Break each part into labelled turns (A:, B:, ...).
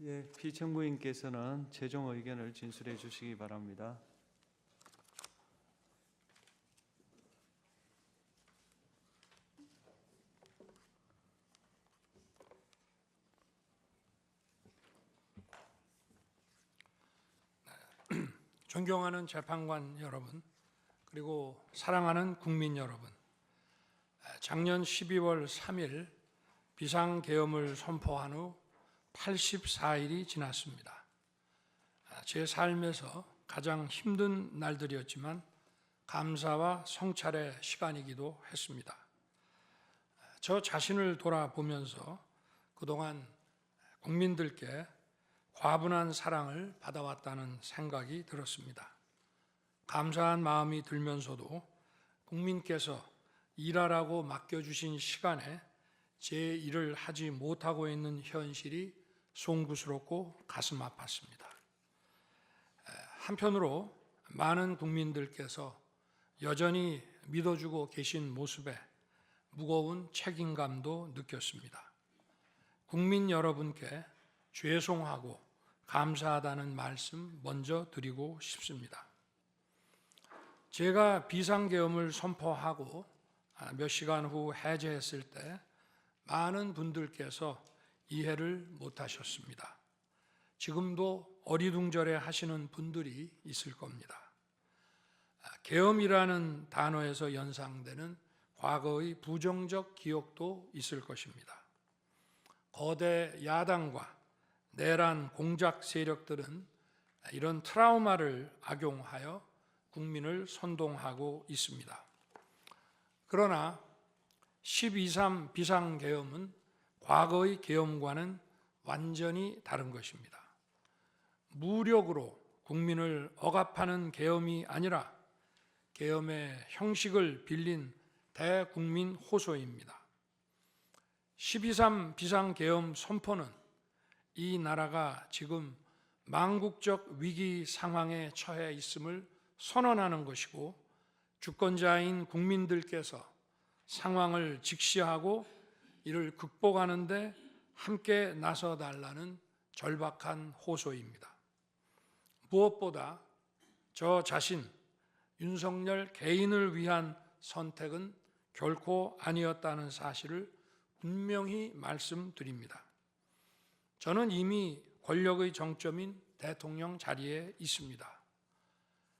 A: 예, 피청구인께서는 최종 의견을 진술해 주시기 바랍니다.
B: 존경하는 재판관 여러분, 그리고 사랑하는 국민 여러분, 작년 12월 3일 비상계엄을 선포한 후 84일이 지났습니다. 제 삶에서 가장 힘든 날들이었지만 감사와 성찰의 시간이기도 했습니다. 저 자신을 돌아보면서 그동안 국민들께 과분한 사랑을 받아왔다는 생각이 들었습니다. 감사한 마음이 들면서도 국민께서 일하라고 맡겨주신 시간에 제 일을 하지 못하고 있는 현실이 송구스럽고 가슴 아팠습니다. 한편으로 많은 국민들께서 여전히 믿어주고 계신 모습에 무거운 책임감도 느꼈습니다. 국민 여러분께 죄송하고 감사하다는 말씀 먼저 드리고 싶습니다. 제가 비상계엄을 선포하고 몇 시간 후 해제했을 때 많은 분들께서 이해를 못하셨습니다. 지금도 어리둥절해 하시는 분들이 있을 겁니다. 계엄이라는 단어에서 연상되는 과거의 부정적 기억도 있을 것입니다. 거대 야당과 내란 공작 세력들은 이런 트라우마를 악용하여 국민을 선동하고 있습니다. 그러나 12.3 비상계엄은 과거의 계엄과는 완전히 다른 것입니다. 무력으로 국민을 억압하는 계엄이 아니라 계엄의 형식을 빌린 대국민 호소입니다. 12.3 비상계엄 선포는 이 나라가 지금 망국적 위기 상황에 처해 있음을 선언하는 것이고, 주권자인 국민들께서 상황을 직시하고 이를 극복하는 데 함께 나서달라는 절박한 호소입니다. 무엇보다 저 자신 윤석열 개인을 위한 선택은 결코 아니었다는 사실을 분명히 말씀드립니다. 저는 이미 권력의 정점인 대통령 자리에 있습니다.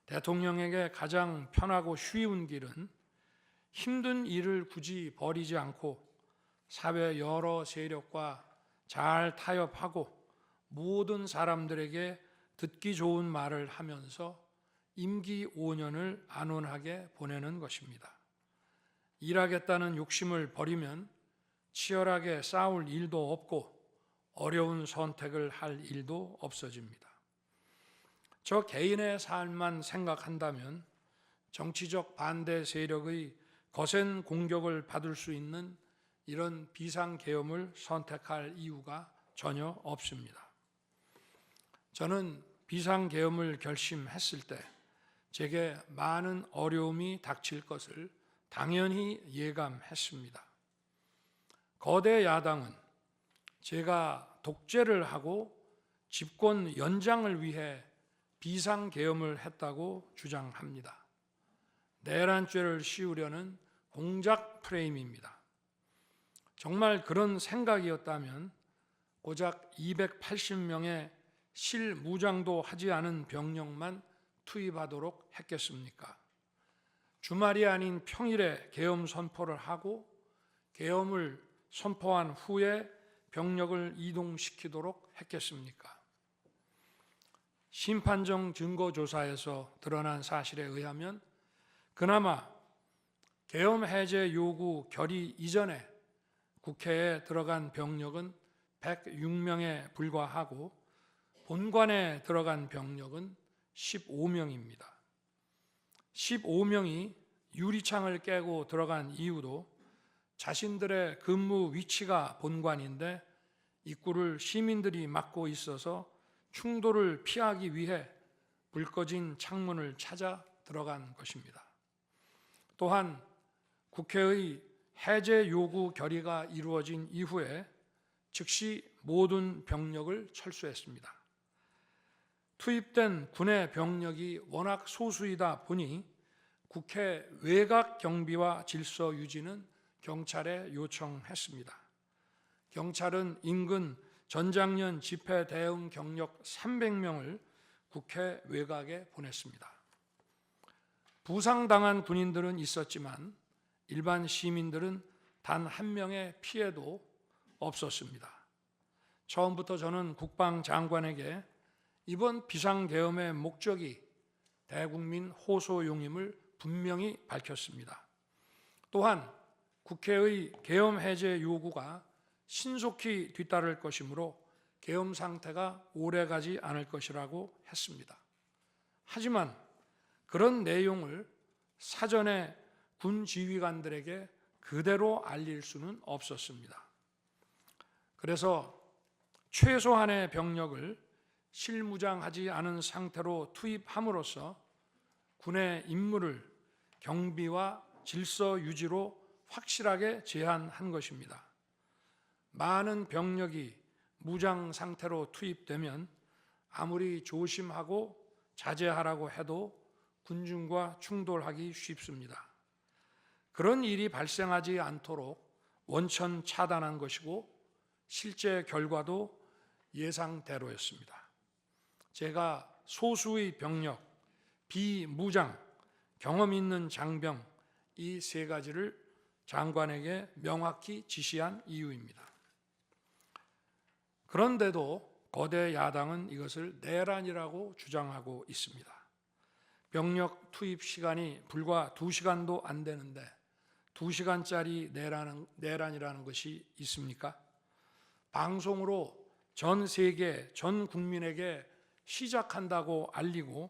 B: 대통령에게 가장 편하고 쉬운 길은 힘든 일을 굳이 벌이지 않고 사회 여러 세력과 잘 타협하고 모든 사람들에게 듣기 좋은 말을 하면서 임기 5년을 안온하게 보내는 것입니다. 일하겠다는 욕심을 버리면 치열하게 싸울 일도 없고 어려운 선택을 할 일도 없어집니다. 저 개인의 삶만 생각한다면 정치적 반대 세력의 거센 공격을 받을 수 있는 이런 비상계엄을 선택할 이유가 전혀 없습니다. 저는 비상계엄을 결심했을 때 제게 많은 어려움이 닥칠 것을 당연히 예감했습니다. 거대 야당은 제가 독재를 하고 집권 연장을 위해 비상계엄을 했다고 주장합니다. 내란죄를 씌우려는 공작 프레임입니다. 정말 그런 생각이었다면 고작 280명의 실무장도 하지 않은 병력만 투입하도록 했겠습니까? 주말이 아닌 평일에 계엄 선포를 하고 계엄을 선포한 후에 병력을 이동시키도록 했겠습니까? 심판정 증거조사에서 드러난 사실에 의하면 그나마 계엄 해제 요구 결의 이전에 국회에 들어간 병력은 106명에 불과하고 본관에 들어간 병력은 15명입니다. 15명이 유리창을 깨고 들어간 이유도 자신들의 근무 위치가 본관인데 입구를 시민들이 막고 있어서 충돌을 피하기 위해 불 꺼진 창문을 찾아 들어간 것입니다. 또한 국회의 해제 요구 결의가 이루어진 이후에 즉시 모든 병력을 철수했습니다. 투입된 군의 병력이 워낙 소수이다 보니 국회 외곽 경비와 질서 유지는 경찰에 요청했습니다. 경찰은 인근 전장년 집회 대응 경력 300명을 국회 외곽에 보냈습니다. 부상당한 군인들은 있었지만 일반 시민들은 단 한 명의 피해도 없었습니다. 처음부터 저는 국방장관에게 이번 비상계엄의 목적이 대국민 호소용임을 분명히 밝혔습니다. 또한 국회의 계엄 해제 요구가 신속히 뒤따를 것이므로 계엄 상태가 오래가지 않을 것이라고 했습니다. 하지만 그런 내용을 사전에 군 지휘관들에게 그대로 알릴 수는 없었습니다. 그래서 최소한의 병력을 실무장하지 않은 상태로 투입함으로써 군의 임무를 경비와 질서 유지로 확실하게 제한한 것입니다. 많은 병력이 무장 상태로 투입되면 아무리 조심하고 자제하라고 해도 군중과 충돌하기 쉽습니다. 그런 일이 발생하지 않도록 원천 차단한 것이고 실제 결과도 예상대로였습니다. 제가 소수의 병력, 비무장, 경험 있는 장병 이 세 가지를 장관에게 명확히 지시한 이유입니다. 그런데도 거대 야당은 이것을 내란이라고 주장하고 있습니다. 병력 투입 시간이 불과 2시간도 안 되는데 2시간짜리 내란이라는 것이 있습니까? 방송으로 전 세계, 전 국민에게 시작한다고 알리고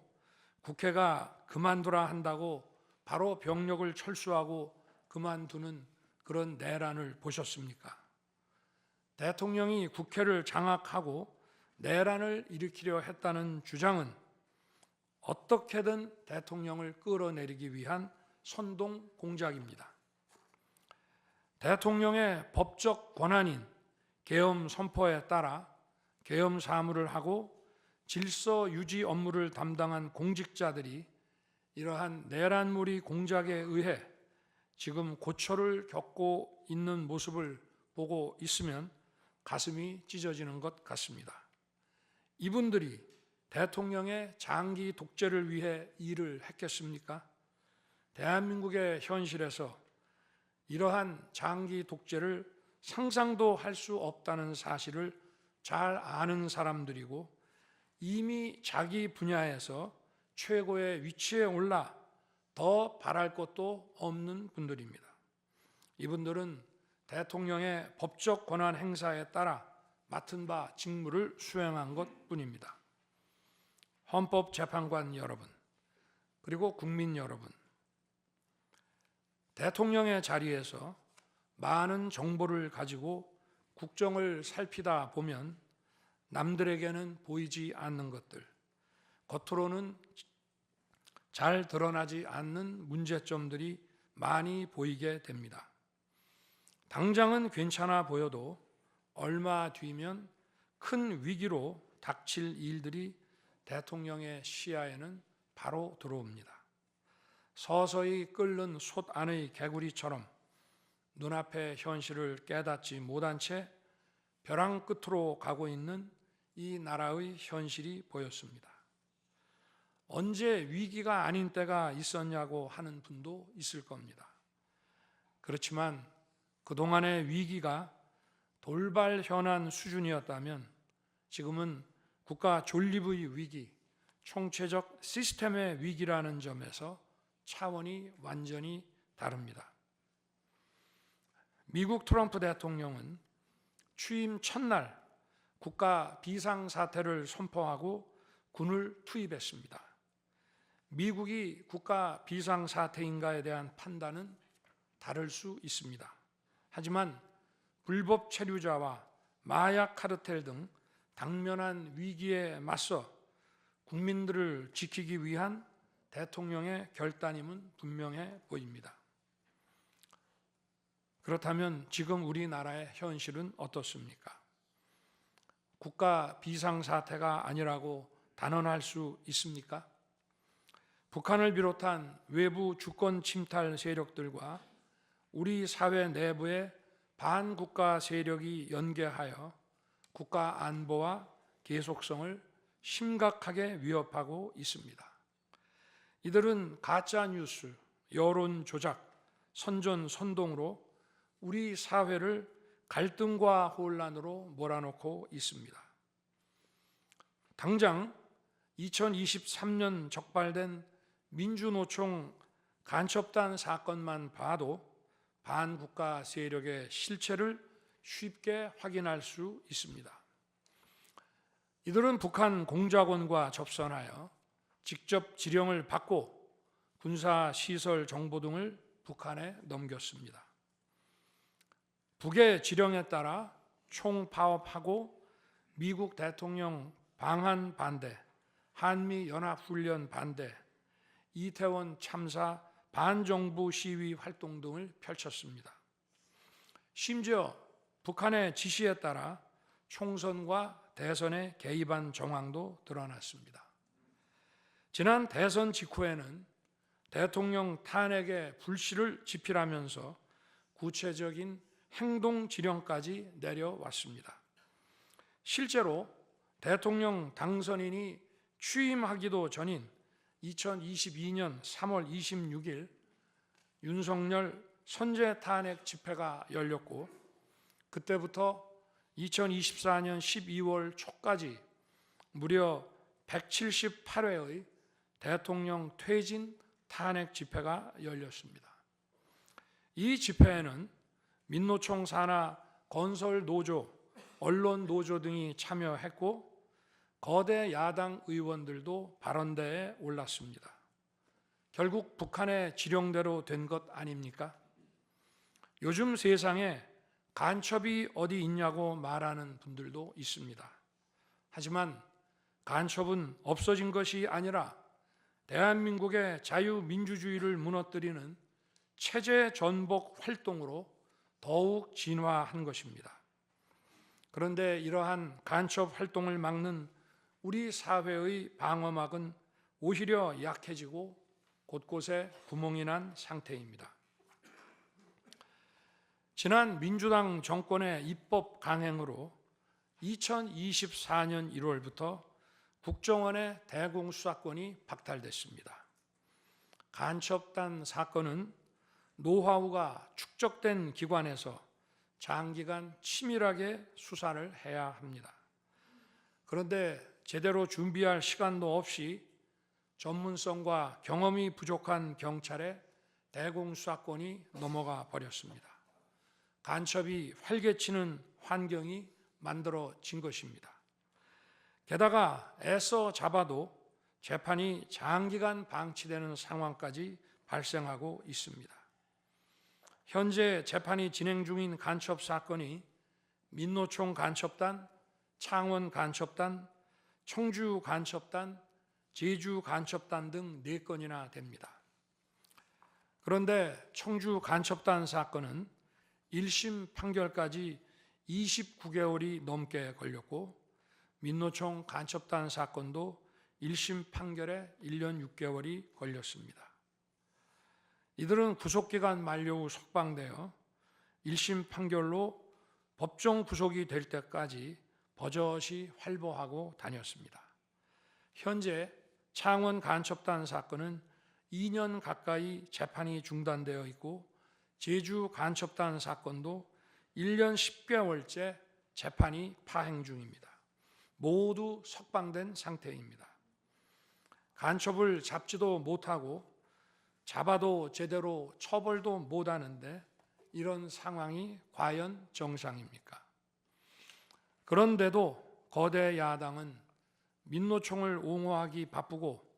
B: 국회가 그만두라 한다고 바로 병력을 철수하고 그만두는 그런 내란을 보셨습니까? 대통령이 국회를 장악하고 내란을 일으키려 했다는 주장은 어떻게든 대통령을 끌어내리기 위한 선동 공작입니다. 대통령의 법적 권한인 계엄 선포에 따라 계엄 사무를 하고 질서 유지 업무를 담당한 공직자들이 이러한 내란몰이 공작에 의해 지금 고초를 겪고 있는 모습을 보고 있으면 가슴이 찢어지는 것 같습니다. 이분들이 대통령의 장기 독재를 위해 일을 했겠습니까? 대한민국의 현실에서 이러한 장기 독재를 상상도 할 수 없다는 사실을 잘 아는 사람들이고 이미 자기 분야에서 최고의 위치에 올라 더 바랄 것도 없는 분들입니다. 이분들은 대통령의 법적 권한 행사에 따라 맡은 바 직무를 수행한 것뿐입니다. 헌법재판관 여러분, 그리고 국민 여러분, 대통령의 자리에서 많은 정보를 가지고 국정을 살피다 보면 남들에게는 보이지 않는 것들, 겉으로는 잘 드러나지 않는 문제점들이 많이 보이게 됩니다. 당장은 괜찮아 보여도 얼마 뒤면 큰 위기로 닥칠 일들이 대통령의 시야에는 바로 들어옵니다. 서서히 끓는 솥 안의 개구리처럼 눈앞의 현실을 깨닫지 못한 채 벼랑 끝으로 가고 있는 이 나라의 현실이 보였습니다. 언제 위기가 아닌 때가 있었냐고 하는 분도 있을 겁니다. 그렇지만 그동안의 위기가 돌발 현안 수준이었다면 지금은 국가 존립의 위기, 총체적 시스템의 위기라는 점에서 차원이 완전히 다릅니다. 미국 트럼프 대통령은 취임 첫날 국가 비상사태를 선포하고 군을 투입했습니다. 미국이 국가 비상사태인가에 대한 판단은 다를 수 있습니다. 하지만 불법 체류자와 마약 카르텔 등 당면한 위기에 맞서 국민들을 지키기 위한 대통령의 결단임은 분명해 보입니다. 그렇다면 지금 우리나라의 현실은 어떻습니까? 국가 비상사태가 아니라고 단언할 수 있습니까? 북한을 비롯한 외부 주권 침탈 세력들과 우리 사회 내부의 반국가 세력이 연계하여 국가 안보와 계속성을 심각하게 위협하고 있습니다. 이들은 가짜 뉴스, 여론 조작, 선전선동으로 우리 사회를 갈등과 혼란으로 몰아넣고 있습니다. 당장 2023년 적발된 민주노총 간첩단 사건만 봐도 반국가 세력의 실체를 쉽게 확인할 수 있습니다. 이들은 북한 공작원과 접선하여 직접 지령을 받고 군사시설 정보 등을 북한에 넘겼습니다. 북의 지령에 따라 총파업하고 미국 대통령 방한 반대, 한미연합훈련 반대, 이태원 참사 반정부 시위 활동 등을 펼쳤습니다. 심지어 북한의 지시에 따라 총선과 대선에 개입한 정황도 드러났습니다. 지난 대선 직후에는 대통령 탄핵의 불씨를 지필하면서 구체적인 행동 지령까지 내려왔습니다. 실제로 대통령 당선인이 취임하기도 전인 2022년 3월 26일 윤석열 선제 탄핵 집회가 열렸고, 그때부터 2024년 12월 초까지 무려 178회의 대통령 퇴진 탄핵 집회가 열렸습니다. 이 집회에는 민노총 산하 건설 노조, 언론 노조 등이 참여했고 거대 야당 의원들도 발언대에 올랐습니다. 결국 북한의 지령대로 된 것 아닙니까? 요즘 세상에 간첩이 어디 있냐고 말하는 분들도 있습니다. 하지만 간첩은 없어진 것이 아니라 대한민국의 자유민주주의를 무너뜨리는 체제 전복 활동으로 더욱 진화한 것입니다. 그런데 이러한 간첩 활동을 막는 우리 사회의 방어막은 오히려 약해지고 곳곳에 구멍이 난 상태입니다. 지난 민주당 정권의 입법 강행으로 2024년 1월부터 국정원의 대공수사권이 박탈됐습니다. 간첩단 사건은 노하우가 축적된 기관에서 장기간 치밀하게 수사를 해야 합니다. 그런데 제대로 준비할 시간도 없이 전문성과 경험이 부족한 경찰에 대공수사권이 넘어가 버렸습니다. 간첩이 활개치는 환경이 만들어진 것입니다. 게다가 애써 잡아도 재판이 장기간 방치되는 상황까지 발생하고 있습니다. 현재 재판이 진행 중인 간첩 사건이 민노총 간첩단, 창원 간첩단, 청주 간첩단, 제주 간첩단 등 4건이나 됩니다. 그런데 청주 간첩단 사건은 1심 판결까지 29개월이 넘게 걸렸고, 민노총 간첩단 사건도 1심 판결에 1년 6개월이 걸렸습니다. 이들은 구속기간 만료 후 석방되어 1심 판결로 법정 구속이 될 때까지 버젓이 활보하고 다녔습니다. 현재 창원 간첩단 사건은 2년 가까이 재판이 중단되어 있고, 제주 간첩단 사건도 1년 10개월째 재판이 파행 중입니다. 모두 석방된 상태입니다. 간첩을 잡지도 못하고 잡아도 제대로 처벌도 못하는데 이런 상황이 과연 정상입니까? 그런데도 거대 야당은 민노총을 옹호하기 바쁘고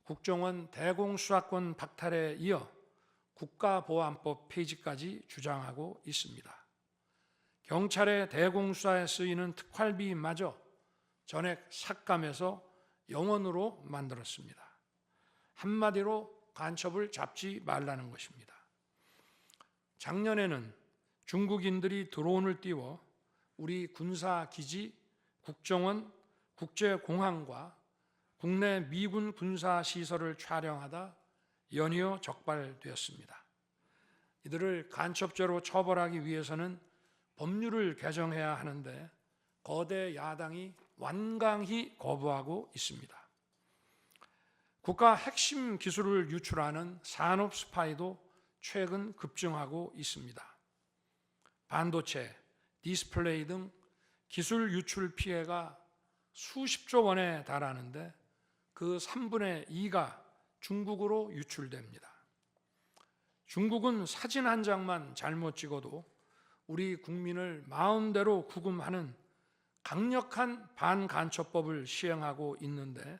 B: 국정원 대공수사권 박탈에 이어 국가보안법 폐지까지 주장하고 있습니다. 경찰의 대공수사에 쓰이는 특활비마저 전액 삭감해서 영원으로 만들었습니다. 한마디로 간첩을 잡지 말라는 것입니다. 작년에는 중국인들이 드론을 띄워 우리 군사기지, 국정원 국제공항과 국내 미군 군사시설을 촬영하다 연이어 적발되었습니다. 이들을 간첩죄로 처벌하기 위해서는 법률을 개정해야 하는데 거대 야당이 완강히 거부하고 있습니다. 국가 핵심 기술을 유출하는 산업 스파이도 최근 급증하고 있습니다. 반도체, 디스플레이 등 기술 유출 피해가 수십조 원에 달하는데 그 3분의 2가 중국으로 유출됩니다. 중국은 사진 한 장만 잘못 찍어도 우리 국민을 마음대로 구금하는 강력한 반간첩법을 시행하고 있는데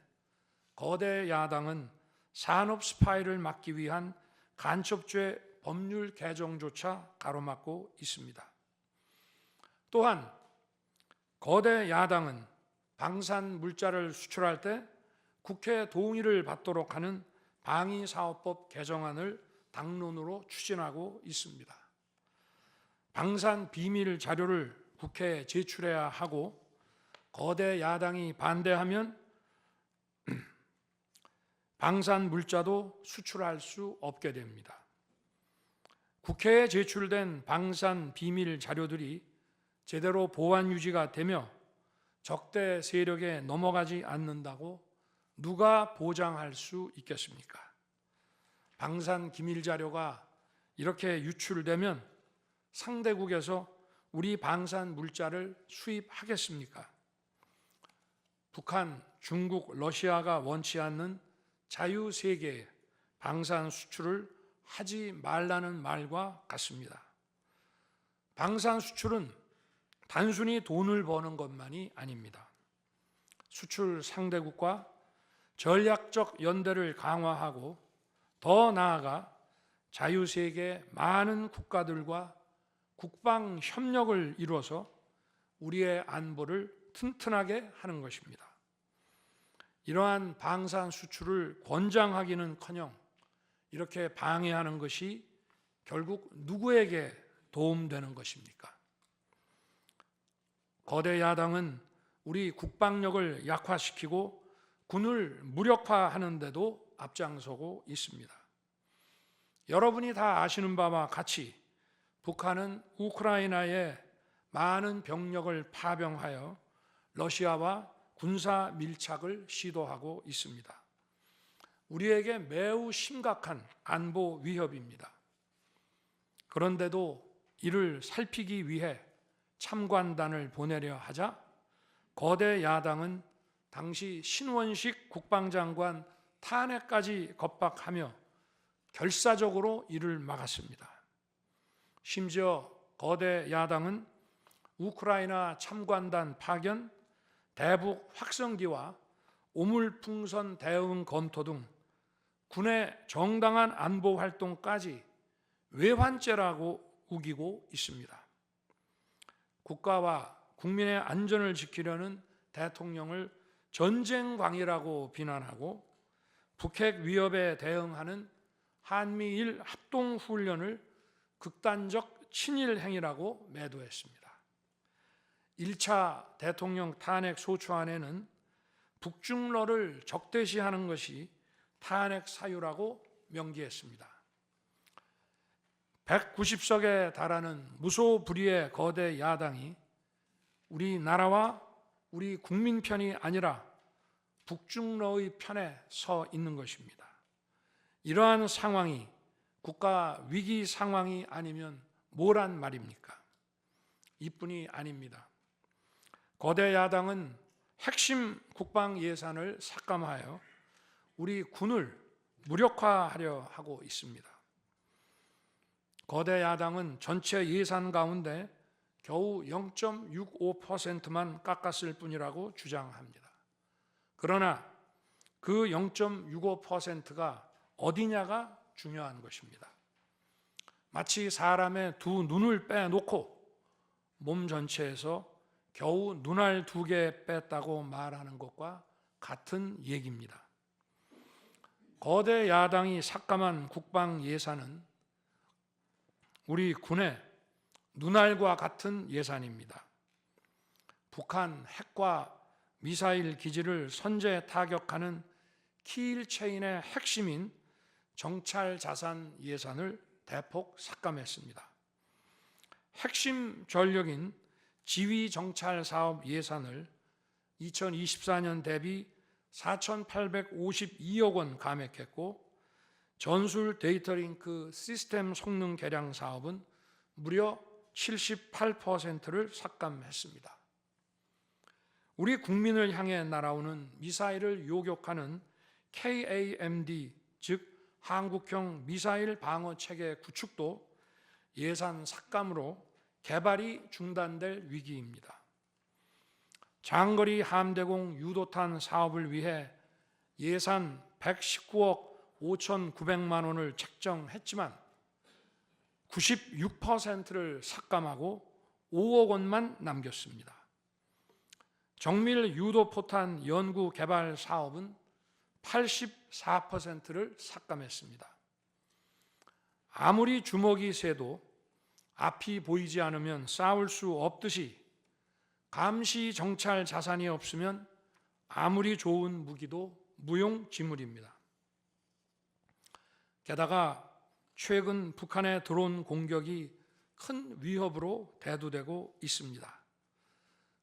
B: 거대 야당은 산업 스파이를 막기 위한 간첩죄 법률 개정조차 가로막고 있습니다. 또한 거대 야당은 방산 물자를 수출할 때 국회 동의를 받도록 하는 방위사업법 개정안을 당론으로 추진하고 있습니다. 방산 비밀 자료를 국회에 제출해야 하고 거대 야당이 반대하면 방산 물자도 수출할 수 없게 됩니다. 국회에 제출된 방산 비밀 자료들이 제대로 보안 유지가 되며 적대 세력에 넘어가지 않는다고 누가 보장할 수 있겠습니까? 방산 기밀 자료가 이렇게 유출되면 상대국에서 우리 방산 물자를 수입하겠습니까? 북한, 중국, 러시아가 원치 않는 자유세계에 방산 수출을 하지 말라는 말과 같습니다. 방산 수출은 단순히 돈을 버는 것만이 아닙니다. 수출 상대국과 전략적 연대를 강화하고 더 나아가 자유세계 많은 국가들과 국방 협력을 이루어서 우리의 안보를 튼튼하게 하는 것입니다. 이러한 방산 수출을 권장하기는커녕 이렇게 방해하는 것이 결국 누구에게 도움되는 것입니까? 거대 야당은 우리 국방력을 약화시키고 군을 무력화하는 데도 앞장서고 있습니다. 여러분이 다 아시는 바와 같이 북한은 우크라이나에 많은 병력을 파병하여 러시아와 군사 밀착을 시도하고 있습니다. 우리에게 매우 심각한 안보 위협입니다. 그런데도 이를 살피기 위해 참관단을 보내려 하자 거대 야당은 당시 신원식 국방장관 탄핵까지 겁박하며 결사적으로 이를 막았습니다. 심지어 거대 야당은 우크라이나 참관단 파견, 대북 확성기와 오물풍선 대응 검토 등 군의 정당한 안보 활동까지 외환죄라고 우기고 있습니다. 국가와 국민의 안전을 지키려는 대통령을 전쟁광이라고 비난하고 북핵 위협에 대응하는 한미일 합동훈련을 극단적 친일 행위라고 매도했습니다. 1차 대통령 탄핵 소추안에는 북중러를 적대시하는 것이 탄핵 사유라고 명기했습니다. 190석에 달하는 무소불위의 거대 야당이 우리나라와 우리 국민 편이 아니라 북중러의 편에 서 있는 것입니다. 이러한 상황이 국가 위기 상황이 아니면 뭐란 말입니까? 이뿐이 아닙니다. 거대 야당은 핵심 국방 예산을 삭감하여 우리 군을 무력화하려 하고 있습니다. 거대 야당은 전체 예산 가운데 겨우 0.65%만 깎았을 뿐이라고 주장합니다. 그러나 그 0.65%가 어디냐가 중요한 것입니다. 마치 사람의 두 눈을 빼놓고 몸 전체에서 겨우 눈알 2개 뺐다고 말하는 것과 같은 얘기입니다. 거대 야당이 삭감한 국방 예산은 우리 군의 눈알과 같은 예산입니다. 북한 핵과 미사일 기지를 선제 타격하는 키일체인의 핵심인 정찰 자산 예산을 대폭 삭감했습니다. 핵심 전력인 지휘 정찰 사업 예산을 2024년 대비 4,852억 원 감액했고, 전술 데이터링크 시스템 성능 개량 사업은 무려 78%를 삭감했습니다. 우리 국민을 향해 날아오는 미사일을 요격하는 KAMD, 즉 한국형 미사일 방어 체계 구축도 예산 삭감으로 개발이 중단될 위기입니다. 장거리 함대공 유도탄 사업을 위해 예산 119억 5,900만 원을 책정했지만 96%를 삭감하고 5억 원만 남겼습니다. 정밀 유도포탄 연구 개발 사업은 84%를 삭감했습니다. 아무리 주먹이 세도 앞이 보이지 않으면 싸울 수 없듯이 감시 정찰 자산이 없으면 아무리 좋은 무기도 무용지물입니다. 게다가 최근 북한의 드론 공격이 큰 위협으로 대두되고 있습니다.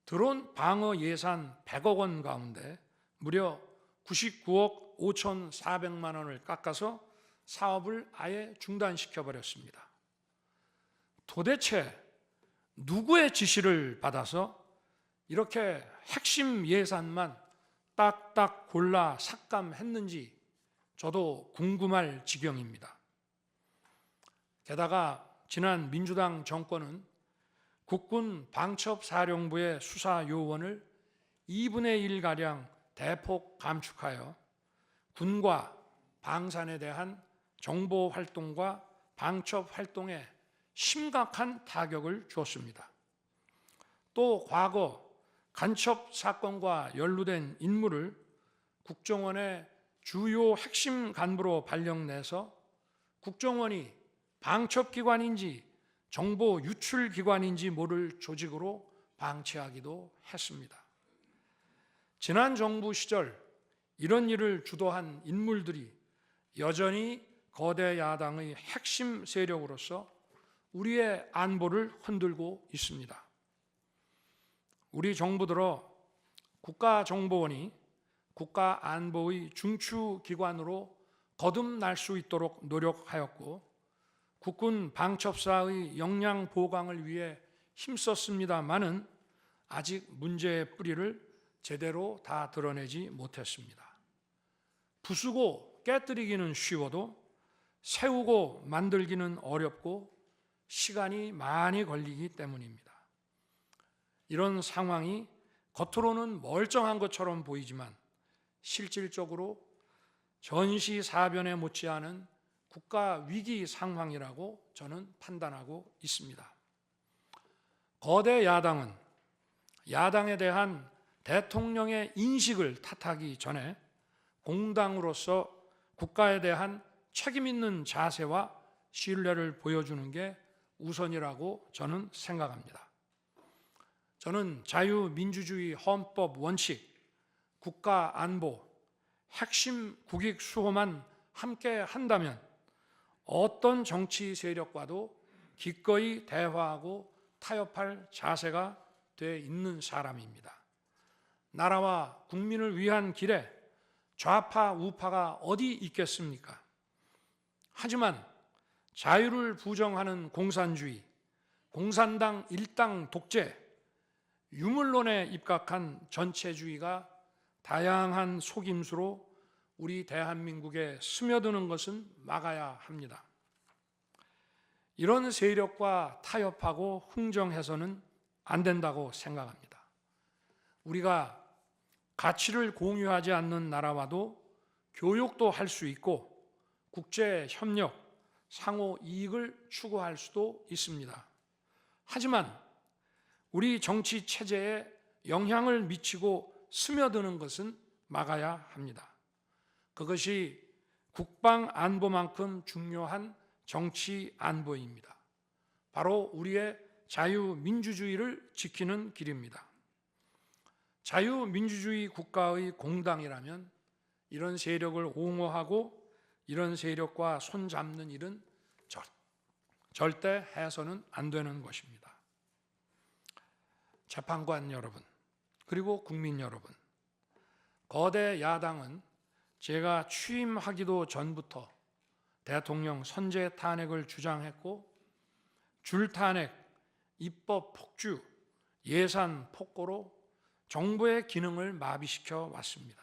B: 드론 방어 예산 100억 원 가운데 무려 99억 5,400만 원을 깎아서 사업을 아예 중단시켜버렸습니다. 도대체 누구의 지시를 받아서 이렇게 핵심 예산만 딱딱 골라 삭감했는지 저도 궁금할 지경입니다. 게다가 지난 민주당 정권은 국군 방첩사령부의 수사 요원을 2분의 1가량 대폭 감축하여 군과 방산에 대한 정보 활동과 방첩 활동에 심각한 타격을 주었습니다. 또 과거 간첩 사건과 연루된 인물을 국정원의 주요 핵심 간부로 발령내서 국정원이 방첩기관인지 정보 유출기관인지 모를 조직으로 방치하기도 했습니다. 지난 정부 시절 이런 일을 주도한 인물들이 여전히 거대 야당의 핵심 세력으로서 우리의 안보를 흔들고 있습니다. 우리 정부 들어 국가정보원이 국가안보의 중추기관으로 거듭날 수 있도록 노력하였고, 국군 방첩사의 역량 보강을 위해 힘썼습니다마는 아직 문제의 뿌리를 제대로 다 드러내지 못했습니다. 부수고 깨뜨리기는 쉬워도 세우고 만들기는 어렵고 시간이 많이 걸리기 때문입니다. 이런 상황이 겉으로는 멀쩡한 것처럼 보이지만 실질적으로 전시사변에 못지않은 국가 위기 상황이라고 저는 판단하고 있습니다. 거대 야당은 야당에 대한 대통령의 인식을 탓하기 전에 공당으로서 국가에 대한 책임 있는 자세와 신뢰를 보여주는 게 우선이라고 저는 생각합니다. 저는 자유민주주의 헌법 원칙, 국가 안보, 핵심 국익 수호만 함께 한다면 어떤 정치 세력과도 기꺼이 대화하고 타협할 자세가 돼 있는 사람입니다. 나라와 국민을 위한 길에 좌파 우파가 어디 있겠습니까? 하지만 자유를 부정하는 공산주의, 공산당 일당 독재, 유물론에 입각한 전체주의가 다양한 속임수로 우리 대한민국에 스며드는 것은 막아야 합니다. 이런 세력과 타협하고 흥정해서는 안 된다고 생각합니다. 우리가 가치를 공유하지 않는 나라와도 교역도 할 수 있고 국제 협력, 상호 이익을 추구할 수도 있습니다. 하지만 우리 정치 체제에 영향을 미치고 스며드는 것은 막아야 합니다. 그것이 국방 안보만큼 중요한 정치 안보입니다. 바로 우리의 자유민주주의를 지키는 길입니다. 자유민주주의 국가의 공당이라면 이런 세력을 옹호하고 이런 세력과 손잡는 일은 절대 해서는 안 되는 것입니다. 재판관 여러분, 그리고 국민 여러분, 거대 야당은 제가 취임하기도 전부터 대통령 선제 탄핵을 주장했고 줄탄핵, 입법 폭주, 예산 폭거로 정부의 기능을 마비시켜 왔습니다.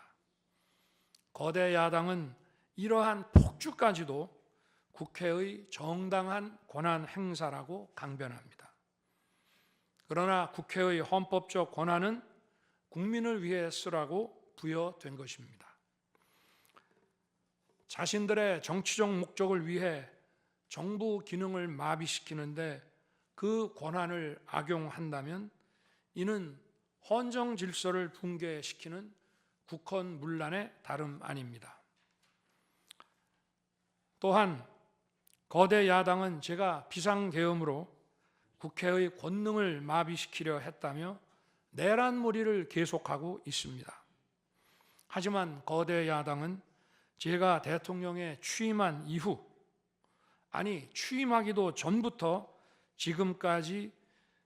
B: 거대 야당은 이러한 폭주까지도 국회의 정당한 권한 행사라고 강변합니다. 그러나 국회의 헌법적 권한은 국민을 위해 쓰라고 부여된 것입니다. 자신들의 정치적 목적을 위해 정부 기능을 마비시키는데 그 권한을 악용한다면 이는 헌정 질서를 붕괴시키는 국헌문란의 다름 아닙니다. 또한 거대 야당은 제가 비상계엄으로 국회의 권능을 마비시키려 했다며 내란몰이를 계속하고 있습니다. 하지만 거대 야당은 제가 대통령에 취임한 이후, 아니 취임하기도 전부터 지금까지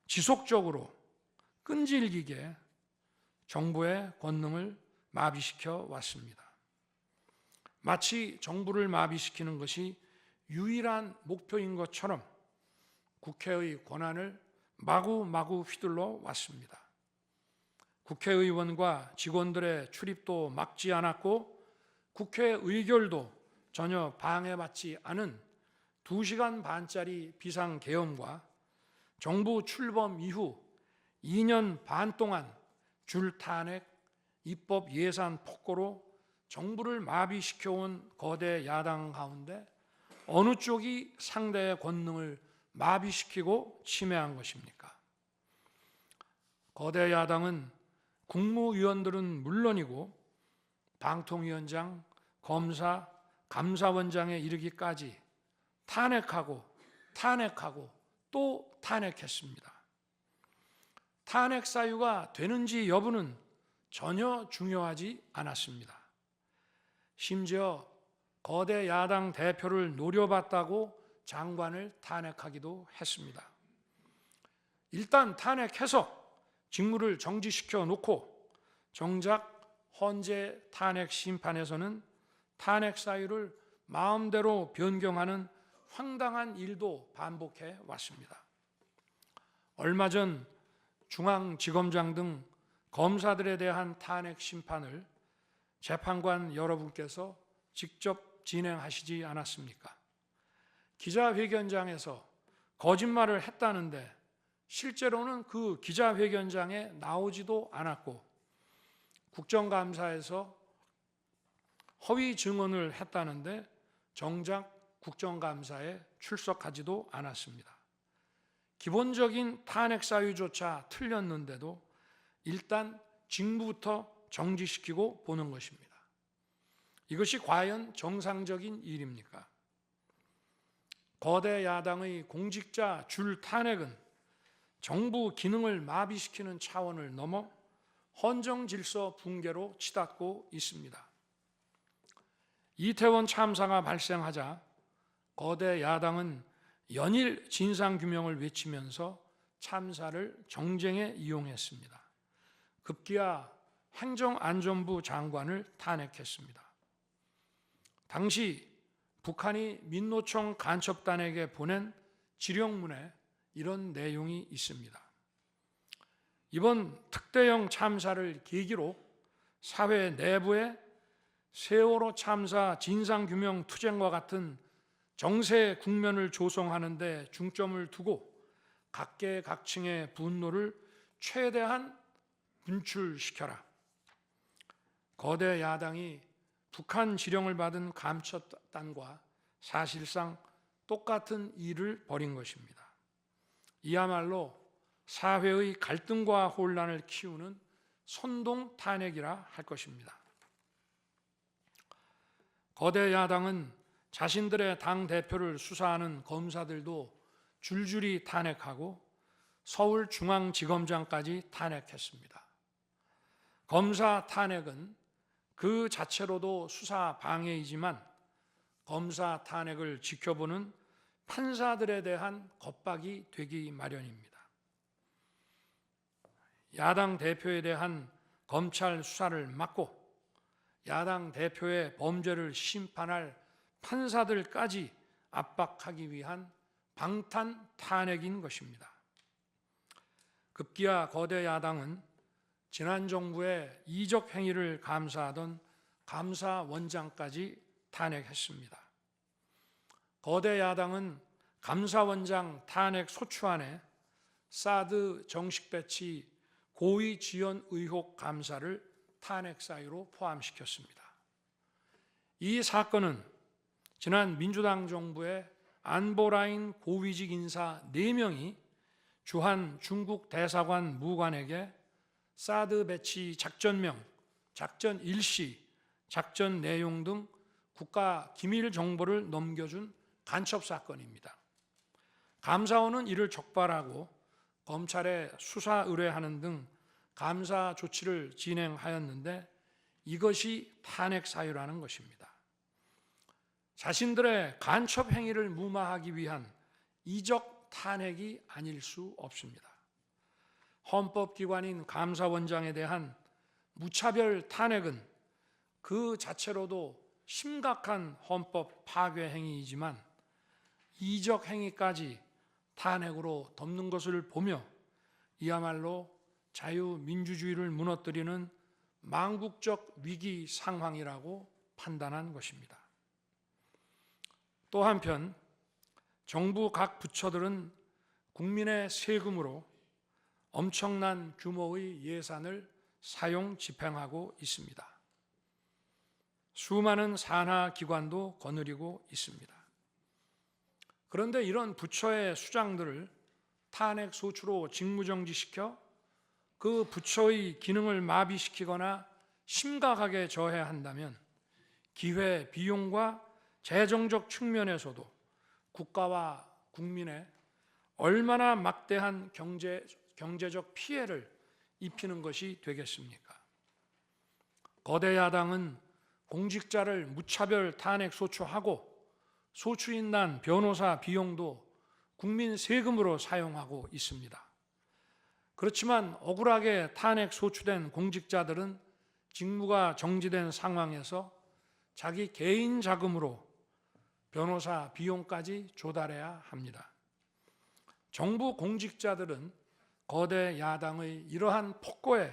B: 지속적으로 끈질기게 정부의 권능을 마비시켜 왔습니다. 마치 정부를 마비시키는 것이 유일한 목표인 것처럼 국회의 권한을 마구마구 휘둘러 왔습니다. 국회의원과 직원들의 출입도 막지 않았고 국회 의결도 전혀 방해받지 않은 2시간 반짜리 비상계엄과 정부 출범 이후 2년 반 동안 줄탄핵, 입법 예산 폭거로 정부를 마비시켜온 거대 야당 가운데 어느 쪽이 상대의 권능을 마비시키고 침해한 것입니까? 거대 야당은 국무위원들은 물론이고 방통위원장, 검사, 감사원장에 이르기까지 탄핵하고 또 탄핵했습니다. 탄핵 사유가 되는지 여부는 전혀 중요하지 않았습니다. 심지어 거대 야당 대표를 노려봤다고 장관을 탄핵하기도 했습니다. 일단 탄핵해서 직무를 정지시켜 놓고 정작 헌재 탄핵 심판에서는 탄핵 사유를 마음대로 변경하는 황당한 일도 반복해 왔습니다. 얼마 전 중앙지검장 등 검사들에 대한 탄핵 심판을 재판관 여러분께서 직접 진행하시지 않았습니까? 기자회견장에서 거짓말을 했다는데 실제로는 그 기자회견장에 나오지도 않았고 국정감사에서 허위 증언을 했다는데 정작 국정감사에 출석하지도 않았습니다. 기본적인 탄핵 사유조차 틀렸는데도 일단 직무부터 정지시키고 보는 것입니다. 이것이 과연 정상적인 일입니까? 거대 야당의 공직자 줄 탄핵은 정부 기능을 마비시키는 차원을 넘어 헌정 질서 붕괴로 치닫고 있습니다. 이태원 참사가 발생하자 거대 야당은 연일 진상규명을 외치면서 참사를 정쟁에 이용했습니다. 급기야 행정안전부 장관을 탄핵했습니다. 당시 북한이 민노총 간첩단에게 보낸 지령문에 이런 내용이 있습니다. 이번 특대형 참사를 계기로 사회 내부에 세월호 참사 진상규명 투쟁과 같은 정세 국면을 조성하는 데 중점을 두고 각계각층의 분노를 최대한 분출시켜라. 거대 야당이 북한 지령을 받은 감첩단과 사실상 똑같은 일을 벌인 것입니다. 이야말로 사회의 갈등과 혼란을 키우는 선동 탄핵이라 할 것입니다. 거대 야당은 자신들의 당대표를 수사하는 검사들도 줄줄이 탄핵하고 서울중앙지검장까지 탄핵했습니다. 검사 탄핵은 그 자체로도 수사 방해이지만 검사 탄핵을 지켜보는 판사들에 대한 겁박이 되기 마련입니다. 야당 대표에 대한 검찰 수사를 막고 야당 대표의 범죄를 심판할 판사들까지 압박하기 위한 방탄 탄핵인 것입니다. 급기야 거대 야당은 지난 정부의 이적 행위를 감사하던 감사원장까지 탄핵했습니다. 거대 야당은 감사원장 탄핵 소추안에 사드 정식 배치 고의 지연 의혹 감사를 탄핵 사유로 포함시켰습니다. 이 사건은 지난 민주당 정부의 안보라인 고위직 인사 4명이 주한 중국 대사관 무관에게 사드 배치 작전명, 작전 일시, 작전 내용 등 국가 기밀 정보를 넘겨준 간첩 사건입니다. 감사원은 이를 적발하고 검찰에 수사 의뢰하는 등 감사 조치를 진행하였는데 이것이 탄핵 사유라는 것입니다. 자신들의 간첩 행위를 무마하기 위한 이적 탄핵이 아닐 수 없습니다. 헌법기관인 감사원장에 대한 무차별 탄핵은 그 자체로도 심각한 헌법 파괴 행위이지만 이적 행위까지 탄핵으로 덮는 것을 보며 이야말로 자유민주주의를 무너뜨리는 망국적 위기 상황이라고 판단한 것입니다. 또 한편 정부 각 부처들은 국민의 세금으로 엄청난 규모의 예산을 사용 집행하고 있습니다. 수많은 산하 기관도 거느리고 있습니다. 그런데 이런 부처의 수장들을 탄핵 소추로 직무정지시켜 그 부처의 기능을 마비시키거나 심각하게 저해한다면 기회 비용과 재정적 측면에서도 국가와 국민에 얼마나 막대한 경제적 피해를 입히는 것이 되겠습니까? 거대 야당은 공직자를 무차별 탄핵 소추하고 소추인단 변호사 비용도 국민 세금으로 사용하고 있습니다. 그렇지만 억울하게 탄핵 소추된 공직자들은 직무가 정지된 상황에서 자기 개인 자금으로 변호사 비용까지 조달해야 합니다. 정부 공직자들은 거대 야당의 이러한 폭거에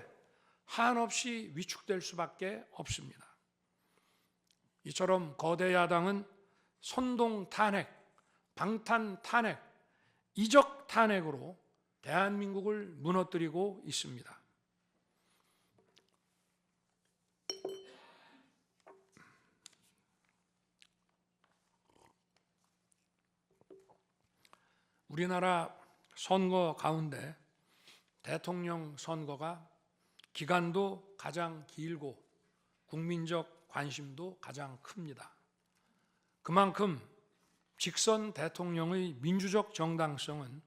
B: 한없이 위축될 수밖에 없습니다. 이처럼 거대 야당은 선동 탄핵, 방탄 탄핵, 이적 탄핵으로 대한민국을 무너뜨리고 있습니다. 우리나라 선거 가운데 대통령 선거가 기간도 가장 길고 국민적 관심도 가장 큽니다. 그만큼 직선 대통령의 민주적 정당성은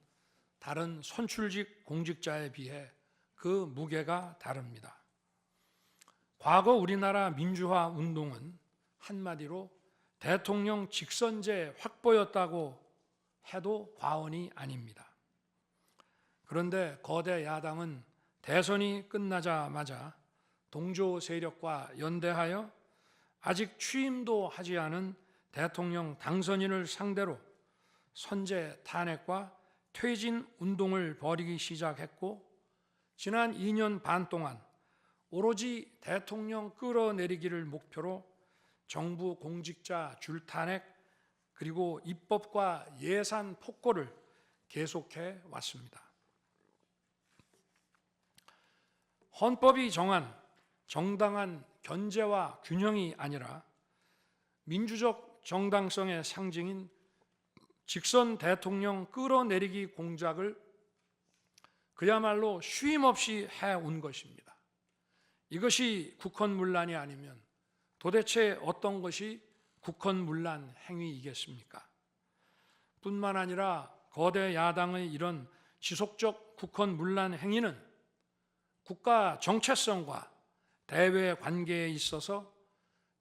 B: 다른 선출직 공직자에 비해 그 무게가 다릅니다. 과거 우리나라 민주화 운동은 한마디로 대통령 직선제 확보였다고 해도 과언이 아닙니다. 그런데 거대 야당은 대선이 끝나자마자 동조 세력과 연대하여 아직 취임도 하지 않은 대통령 당선인을 상대로 선제 탄핵과 퇴진 운동을 벌이기 시작했고 지난 2년 반 동안 오로지 대통령 끌어내리기를 목표로 정부 공직자 줄탄핵 그리고 입법과 예산 폭거를 계속해 왔습니다. 헌법이 정한 정당한 견제와 균형이 아니라 민주적 정당성의 상징인 직선 대통령 끌어내리기 공작을 그야말로 쉼없이 해온 것입니다. 이것이 국헌문란이 아니면 도대체 어떤 것이 국헌문란 행위이겠습니까? 뿐만 아니라 거대 야당의 이런 지속적 국헌문란 행위는 국가 정체성과 대외 관계에 있어서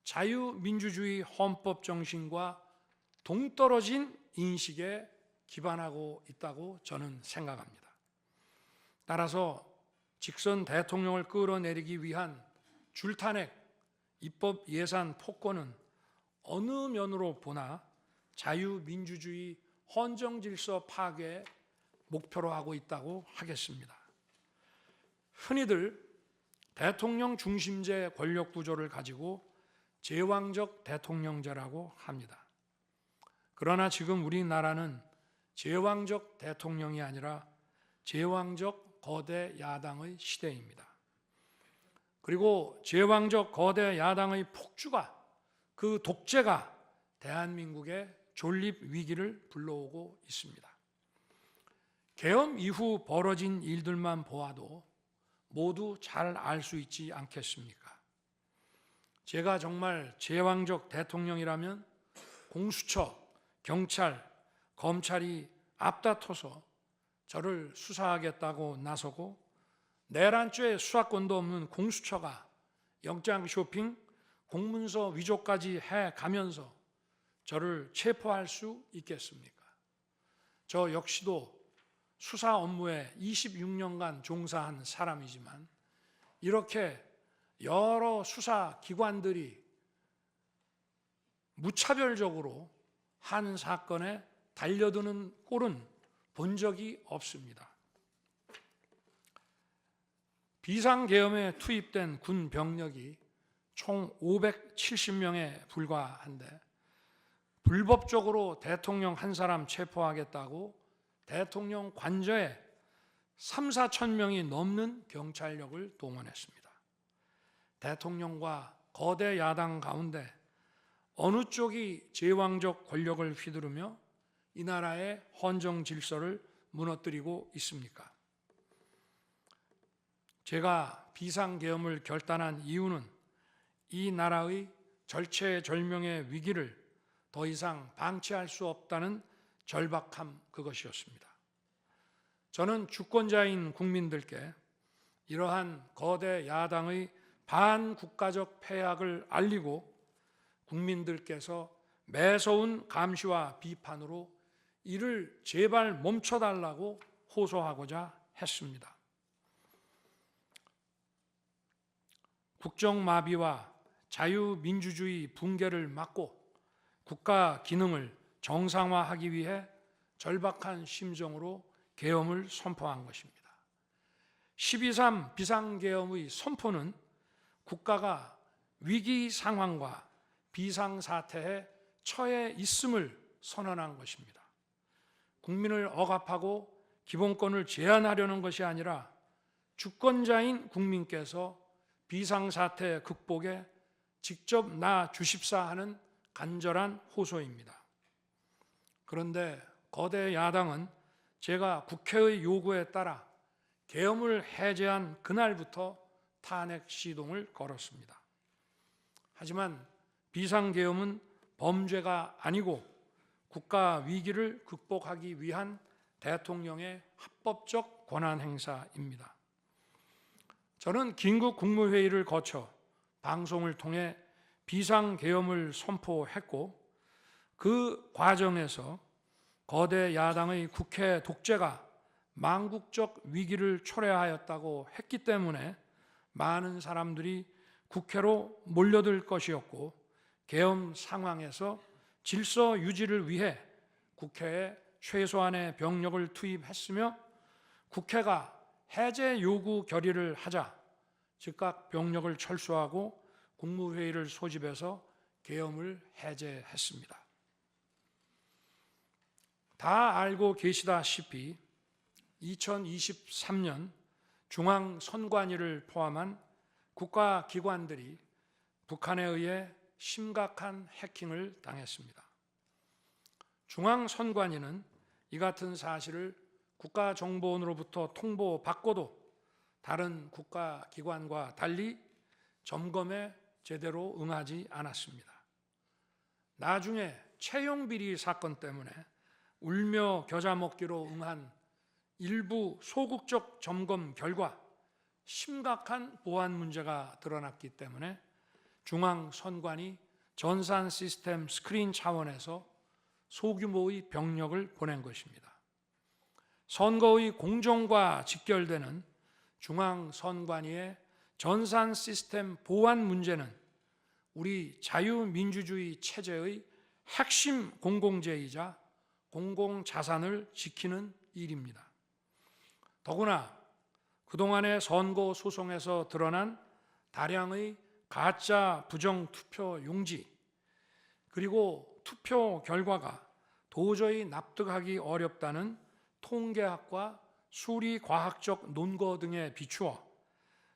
B: 자유민주주의 헌법 정신과 동떨어진 인식에 기반하고 있다고 저는 생각합니다. 따라서 직선 대통령을 끌어내리기 위한 줄탄핵, 입법 예산 폭거는 어느 면으로 보나 자유민주주의 헌정질서 파괴 목표로 하고 있다고 하겠습니다. 흔히들 대통령 중심제 권력 구조를 가지고 제왕적 대통령제라고 합니다. 그러나 지금 우리나라는 제왕적 대통령이 아니라 제왕적 거대 야당의 시대입니다. 그리고 제왕적 거대 야당의 폭주가, 그 독재가 대한민국의 존립 위기를 불러오고 있습니다. 계엄 이후 벌어진 일들만 보아도 모두 잘 알 수 있지 않겠습니까? 제가 정말 제왕적 대통령이라면 공수처, 경찰, 검찰이 앞다퉈서 저를 수사하겠다고 나서고 내란죄 수사권도 없는 공수처가 영장 쇼핑, 공문서 위조까지 해가면서 저를 체포할 수 있겠습니까? 저 역시도 수사 업무에 26년간 종사한 사람이지만 이렇게 여러 수사기관들이 무차별적으로 한 사건에 달려드는 꼴은 본 적이 없습니다. 비상계엄에 투입된 군 병력이 총 570명에 불과한데 불법적으로 대통령 한 사람 체포하겠다고 대통령 관저에 3, 4천 명이 넘는 경찰력을 동원했습니다. 대통령과 거대 야당 가운데 어느 쪽이 제왕적 권력을 휘두르며 이 나라의 헌정 질서를 무너뜨리고 있습니까? 제가 비상계엄을 결단한 이유는 이 나라의 절체절명의 위기를 더 이상 방치할 수 없다는 절박함 그것이었습니다. 저는 주권자인 국민들께 이러한 거대 야당의 반국가적 패악을 알리고 국민들께서 매서운 감시와 비판으로 이를 제발 멈춰달라고 호소하고자 했습니다. 국정마비와 자유민주주의 붕괴를 막고 국가 기능을 정상화하기 위해 절박한 심정으로 계엄을 선포한 것입니다. 12.3 비상계엄의 선포는 국가가 위기 상황과 비상사태에 처해 있음을 선언한 것입니다. 국민을 억압하고 기본권을 제한하려는 것이 아니라 주권자인 국민께서 비상사태 극복에 직접 나 주십사 하는 간절한 호소입니다. 그런데 거대 야당은 제가 국회의 요구에 따라 계엄을 해제한 그날부터 탄핵 시동을 걸었습니다. 하지만 비상계엄은 범죄가 아니고 국가 위기를 극복하기 위한 대통령의 합법적 권한 행사입니다. 저는 긴급 국무회의를 거쳐 방송을 통해 비상계엄을 선포했고 그 과정에서 거대 야당의 국회 독재가 망국적 위기를 초래하였다고 했기 때문에 많은 사람들이 국회로 몰려들 것이었고 계엄 상황에서 질서 유지를 위해 국회에 최소한의 병력을 투입했으며 국회가 해제 요구 결의를 하자 즉각 병력을 철수하고 국무회의를 소집해서 계엄을 해제했습니다. 다 알고 계시다시피 2023년 중앙선관위를 포함한 국가기관들이 북한에 의해 심각한 해킹을 당했습니다. 중앙선관위는 이 같은 사실을 국가정보원으로부터 통보받고도 다른 국가기관과 달리 점검에 제대로 응하지 않았습니다. 나중에 채용비리 사건 때문에 울며 겨자 먹기로 응한 일부 소극적 점검 결과 심각한 보안 문제가 드러났기 때문에 중앙선관위 전산 시스템 스크린 차원에서 소규모의 병력을 보낸 것입니다. 선거의 공정과 직결되는 중앙선관위의 전산 시스템 보안 문제는 우리 자유민주주의 체제의 핵심 공공재이자 공공자산을 지키는 일입니다. 더구나 그동안의 선거 소송에서 드러난 다량의 가짜 부정투표 용지, 그리고 투표 결과가 도저히 납득하기 어렵다는 통계학과 수리과학적 논거 등에 비추어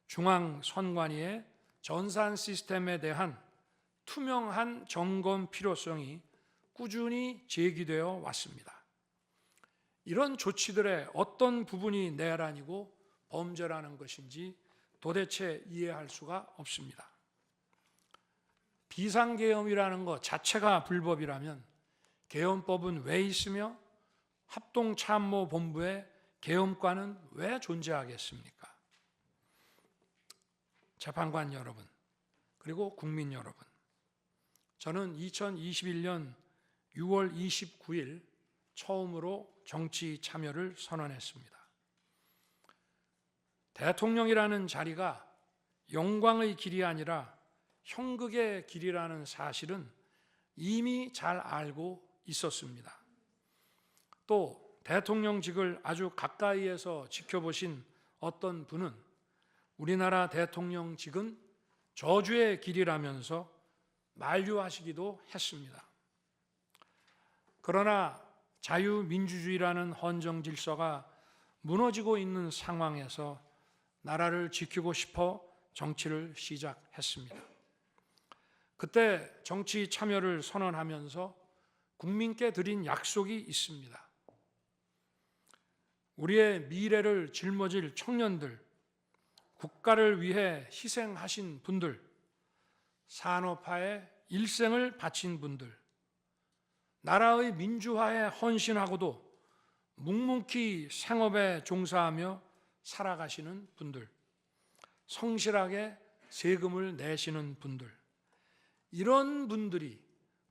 B: 중앙선관위의 전산 시스템에 대한 투명한 점검 필요성이 꾸준히 제기되어 왔습니다. 이런 조치들의 어떤 부분이 내란이고 범죄라는 것인지 도대체 이해할 수가 없습니다. 비상계엄이라는 것 자체가 불법이라면 계엄법은 왜 있으며 합동참모본부의 계엄관은 왜 존재하겠습니까? 재판관 여러분, 그리고 국민 여러분, 저는 2021년 6월 29일 처음으로 정치 참여를 선언했습니다. 대통령이라는 자리가 영광의 길이 아니라 형극의 길이라는 사실은 이미 잘 알고 있었습니다. 또 대통령직을 아주 가까이에서 지켜보신 어떤 분은 우리나라 대통령직은 저주의 길이라면서 만류하시기도 했습니다. 그러나 자유민주주의라는 헌정 질서가 무너지고 있는 상황에서 나라를 지키고 싶어 정치를 시작했습니다. 그때 정치 참여를 선언하면서 국민께 드린 약속이 있습니다. 우리의 미래를 짊어질 청년들, 국가를 위해 희생하신 분들, 산업화에 일생을 바친 분들, 나라의 민주화에 헌신하고도 묵묵히 생업에 종사하며 살아가시는 분들, 성실하게 세금을 내시는 분들, 이런 분들이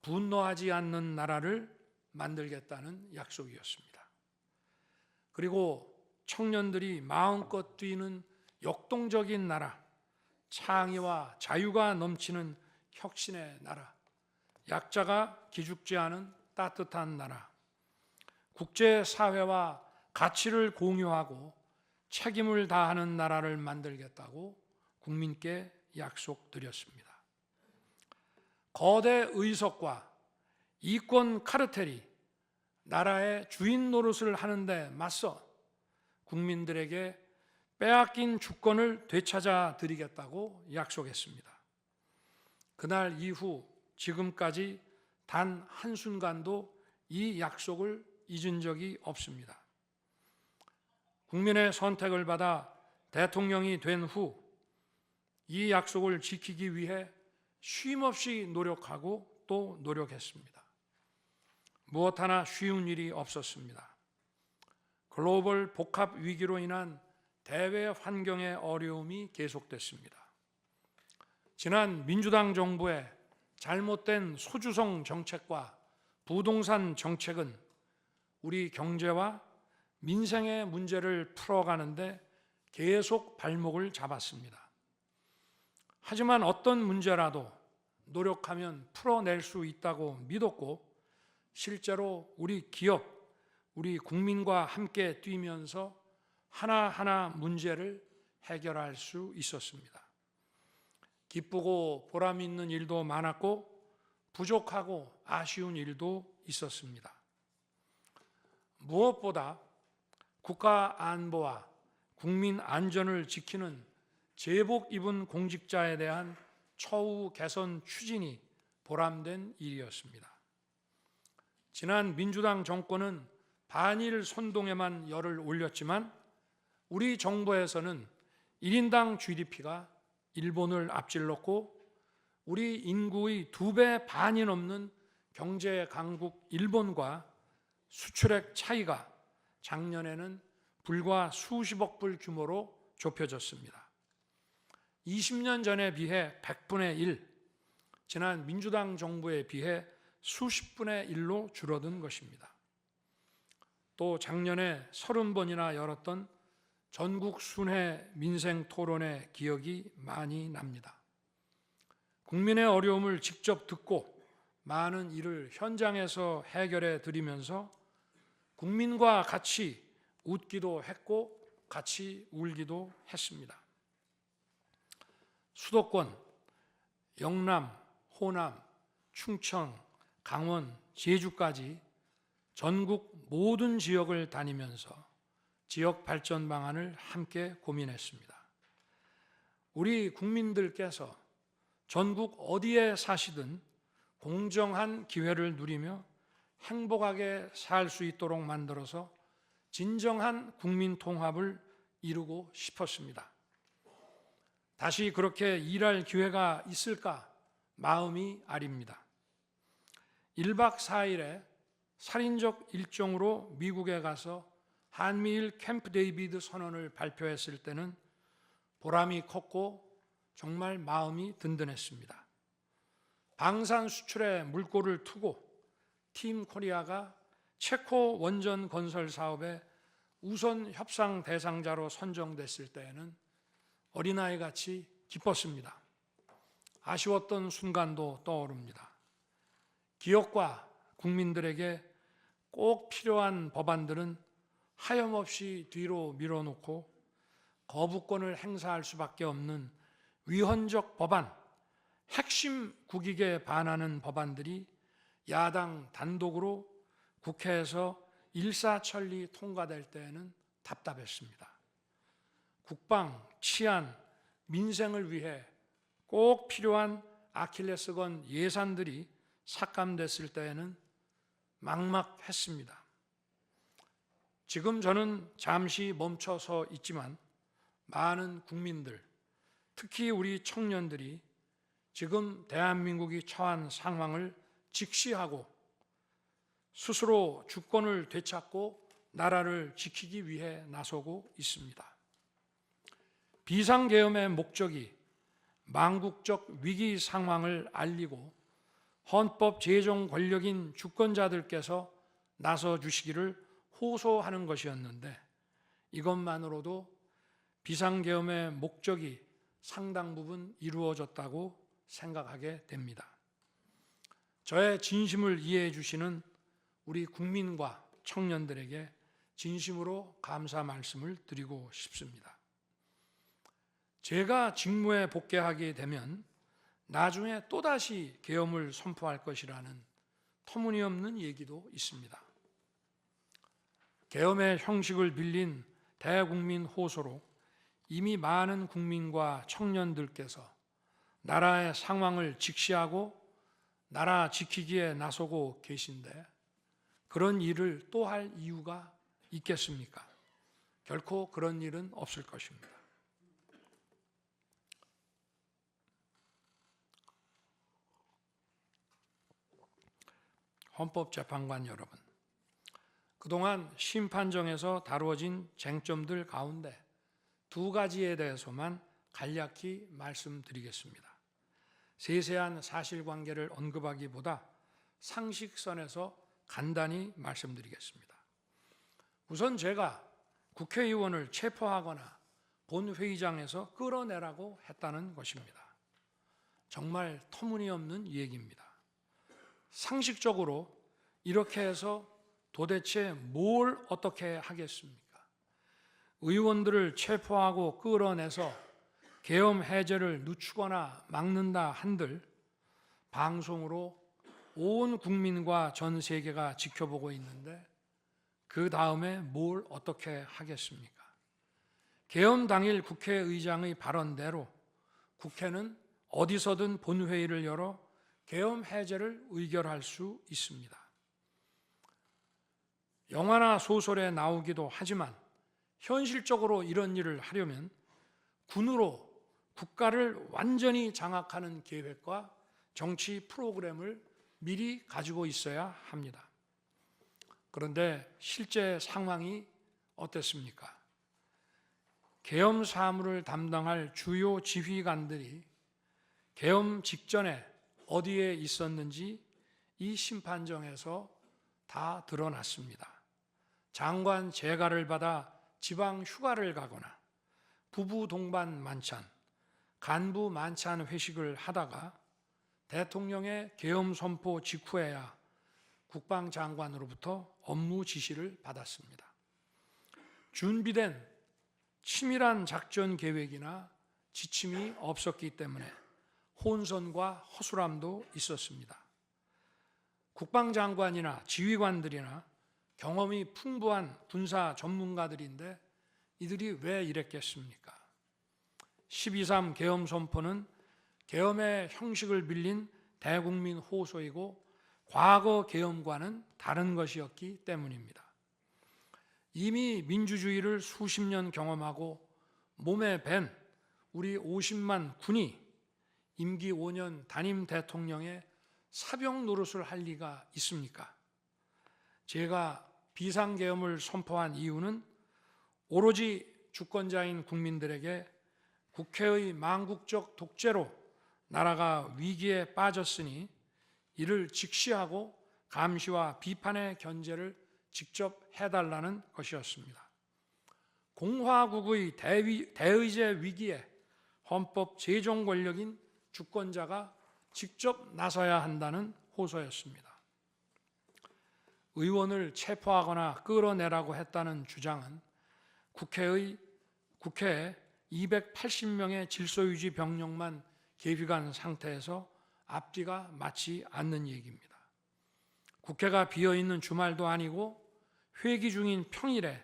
B: 분노하지 않는 나라를 만들겠다는 약속이었습니다. 그리고 청년들이 마음껏 뛰는 역동적인 나라, 창의와 자유가 넘치는 혁신의 나라, 약자가 기죽지 않은 따뜻한 나라, 국제사회와 가치를 공유하고 책임을 다하는 나라를 만들겠다고 국민께 약속드렸습니다. 거대 의석과 이권 카르텔이 나라의 주인 노릇을 하는데 맞서 국민들에게 빼앗긴 주권을 되찾아 드리겠다고 약속했습니다. 그날 이후 지금까지 단 한순간도 이 약속을 잊은 적이 없습니다. 국민의 선택을 받아 대통령이 된 후 이 약속을 지키기 위해 쉼없이 노력하고 또 노력했습니다. 무엇 하나 쉬운 일이 없었습니다. 글로벌 복합 위기로 인한 대외 환경의 어려움이 계속됐습니다. 지난 민주당 정부의 잘못된 소주성 정책과 부동산 정책은 우리 경제와 민생의 문제를 풀어가는데 계속 발목을 잡았습니다. 하지만 어떤 문제라도 노력하면 풀어낼 수 있다고 믿었고 실제로 우리 기업, 우리 국민과 함께 뛰면서 하나하나 문제를 해결할 수 있었습니다. 기쁘고 보람 있는 일도 많았고 부족하고 아쉬운 일도 있었습니다. 무엇보다 국가 안보와 국민 안전을 지키는 제복 입은 공직자에 대한 처우 개선 추진이 보람된 일이었습니다. 지난 민주당 정권은 반일 선동에만 열을 올렸지만 우리 정부에서는 1인당 GDP가 일본을 앞질렀고 우리 인구의 2배 반이 넘는 경제 강국 일본과 수출액 차이가 작년에는 불과 수십억 불 규모로 좁혀졌습니다. 20년 전에 비해 100분의 1, 지난 민주당 정부에 비해 수십 분의 1로 줄어든 것입니다. 또 작년에 30번이나 열었던 전국 순회 민생 토론회 기억이 많이 납니다. 국민의 어려움을 직접 듣고 많은 일을 현장에서 해결해 드리면서 국민과 같이 웃기도 했고 같이 울기도 했습니다. 수도권, 영남, 호남, 충청, 강원, 제주까지 전국 모든 지역을 다니면서 지역 발전 방안을 함께 고민했습니다. 우리 국민들께서 전국 어디에 사시든 공정한 기회를 누리며 행복하게 살 수 있도록 만들어서 진정한 국민 통합을 이루고 싶었습니다. 다시 그렇게 일할 기회가 있을까 마음이 아립니다. 1박 4일의 살인적 일정으로 미국에 가서 한미일 캠프 데이비드 선언을 발표했을 때는 보람이 컸고 정말 마음이 든든했습니다. 방산 수출에 물꼬를 트고 팀 코리아가 체코 원전 건설 사업의 우선 협상 대상자로 선정됐을 때에는 어린아이같이 기뻤습니다. 아쉬웠던 순간도 떠오릅니다. 기업과 국민들에게 꼭 필요한 법안들은 하염없이 뒤로 밀어놓고 거부권을 행사할 수밖에 없는 위헌적 법안, 핵심 국익에 반하는 법안들이 야당 단독으로 국회에서 일사천리 통과될 때에는 답답했습니다. 국방, 치안, 민생을 위해 꼭 필요한 아킬레스건 예산들이 삭감됐을 때에는 막막했습니다. 지금 저는 잠시 멈춰서 있지만 많은 국민들, 특히 우리 청년들이 지금 대한민국이 처한 상황을 직시하고 스스로 주권을 되찾고 나라를 지키기 위해 나서고 있습니다. 비상계엄의 목적이 망국적 위기 상황을 알리고 헌법 제정 권력인 주권자들께서 나서 주시기를 호소하는 것이었는데 이것만으로도 비상계엄의 목적이 상당 부분 이루어졌다고 생각하게 됩니다. 저의 진심을 이해해 주시는 우리 국민과 청년들에게 진심으로 감사 말씀을 드리고 싶습니다. 제가 직무에 복귀하게 되면 나중에 또다시 계엄을 선포할 것이라는 터무니없는 얘기도 있습니다. 계엄의 형식을 빌린 대국민 호소로 이미 많은 국민과 청년들께서 나라의 상황을 직시하고 나라 지키기에 나서고 계신데 그런 일을 또 할 이유가 있겠습니까? 결코 그런 일은 없을 것입니다. 헌법재판관 여러분, 그동안 심판정에서 다루어진 쟁점들 가운데 두 가지에 대해서만 간략히 말씀드리겠습니다. 세세한 사실관계를 언급하기보다 상식선에서 간단히 말씀드리겠습니다. 우선 제가 국회의원을 체포하거나 본회의장에서 끌어내라고 했다는 것입니다. 정말 터무니없는 얘기입니다. 상식적으로 이렇게 해서 도대체 뭘 어떻게 하겠습니까? 의원들을 체포하고 끌어내서 계엄 해제를 늦추거나 막는다 한들 방송으로 온 국민과 전 세계가 지켜보고 있는데 그 다음에 뭘 어떻게 하겠습니까? 계엄 당일 국회의장의 발언대로 국회는 어디서든 본회의를 열어 계엄 해제를 의결할 수 있습니다. 영화나 소설에 나오기도 하지만 현실적으로 이런 일을 하려면 군으로 국가를 완전히 장악하는 계획과 정치 프로그램을 미리 가지고 있어야 합니다. 그런데 실제 상황이 어땠습니까? 계엄 사무를 담당할 주요 지휘관들이 계엄 직전에 어디에 있었는지 이 심판정에서 다 드러났습니다. 장관 재가를 받아 지방 휴가를 가거나 부부 동반 만찬, 간부 만찬 회식을 하다가 대통령의 계엄 선포 직후에야 국방장관으로부터 업무 지시를 받았습니다. 준비된 치밀한 작전 계획이나 지침이 없었기 때문에 혼선과 허술함도 있었습니다. 국방장관이나 지휘관들이나 경험이 풍부한 군사 전문가들인데 이들이 왜 이랬겠습니까? 12.3 계엄 선포는 계엄의 형식을 빌린 대국민 호소이고 과거 계엄과는 다른 것이었기 때문입니다. 이미 민주주의를 수십 년 경험하고 몸에 밴 우리 50만 군이 임기 5년 단임 대통령의 사병 노릇을 할 리가 있습니까? 제가 비상계엄을 선포한 이유는 오로지 주권자인 국민들에게 국회의 망국적 독재로 나라가 위기에 빠졌으니 이를 직시하고 감시와 비판의 견제를 직접 해달라는 것이었습니다. 공화국의 대의제 위기에 헌법 제정 권력인 주권자가 직접 나서야 한다는 호소였습니다. 의원을 체포하거나 끌어내라고 했다는 주장은 국회에 280명의 질서유지 병력만 계비간 상태에서 앞뒤가 맞지 않는 얘기입니다. 국회가 비어있는 주말도 아니고 회기 중인 평일에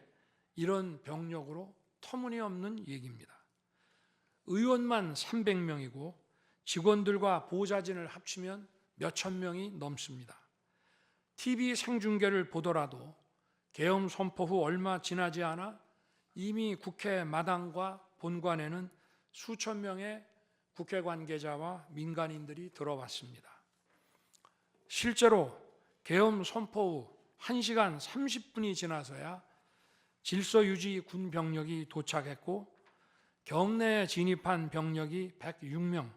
B: 이런 병력으로 터무니없는 얘기입니다. 의원만 300명이고 직원들과 보좌진을 합치면 몇천 명이 넘습니다. TV 생중계를 보더라도 계엄 선포 후 얼마 지나지 않아 이미 국회 마당과 본관에는 수천 명의 국회 관계자와 민간인들이 들어왔습니다. 실제로 계엄 선포 후 1시간 30분이 지나서야 질서유지 군 병력이 도착했고 경내에 진입한 병력이 106명,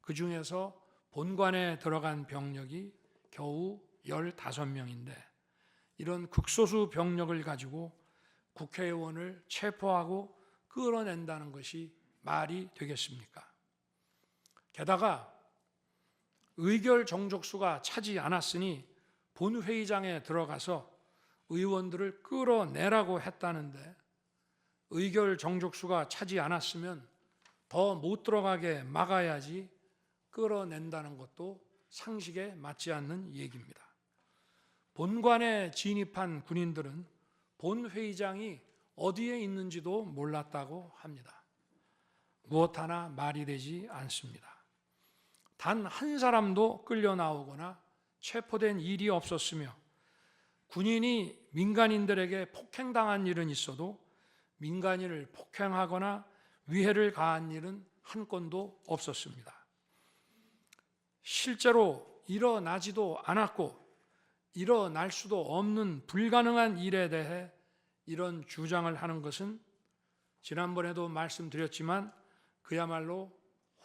B: 그 중에서 본관에 들어간 병력이 겨우 15명인데 이런 극소수 병력을 가지고 국회의원을 체포하고 끌어낸다는 것이 말이 되겠습니까? 게다가 의결 정족수가 차지 않았으니 본회의장에 들어가서 의원들을 끌어내라고 했다는데 의결 정족수가 차지 않았으면 더 못 들어가게 막아야지 끌어낸다는 것도 상식에 맞지 않는 얘기입니다. 본관에 진입한 군인들은 본회의장이 어디에 있는지도 몰랐다고 합니다. 무엇 하나 말이 되지 않습니다. 단 한 사람도 끌려 나오거나 체포된 일이 없었으며 군인이 민간인들에게 폭행당한 일은 있어도 민간인을 폭행하거나 위해를 가한 일은 한 건도 없었습니다. 실제로 일어나지도 않았고 일어날 수도 없는 불가능한 일에 대해 이런 주장을 하는 것은 지난번에도 말씀드렸지만 그야말로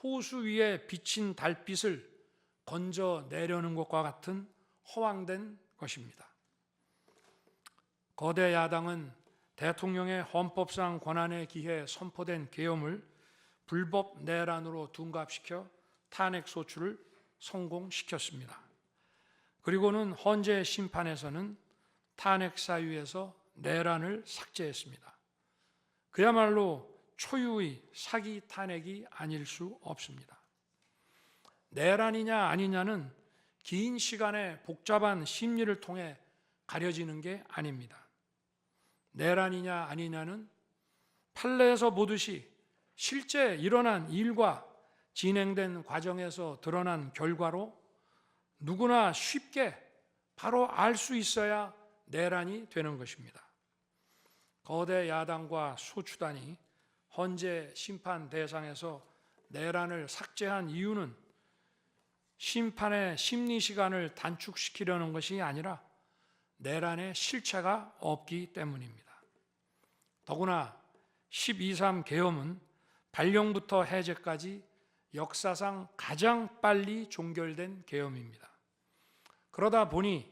B: 호수 위에 비친 달빛을 건져내려는 것과 같은 허황된 것입니다. 거대 야당은 대통령의 헌법상 권한에 기해 선포된 계엄을 불법 내란으로 둔갑시켜 탄핵 소추를 성공시켰습니다. 그리고는 헌재 심판에서는 탄핵 사유에서 내란을 삭제했습니다. 그야말로 초유의 사기 탄핵이 아닐 수 없습니다. 내란이냐 아니냐는 긴 시간의 복잡한 심리를 통해 가려지는 게 아닙니다. 내란이냐 아니냐는 판례에서 보듯이 실제 일어난 일과 진행된 과정에서 드러난 결과로 누구나 쉽게 바로 알 수 있어야 내란이 되는 것입니다. 거대 야당과 소추단이 헌재 심판 대상에서 내란을 삭제한 이유는 심판의 심리 시간을 단축시키려는 것이 아니라 내란의 실체가 없기 때문입니다. 더구나 12.3 계엄은 발령부터 해제까지 역사상 가장 빨리 종결된 계엄입니다. 그러다 보니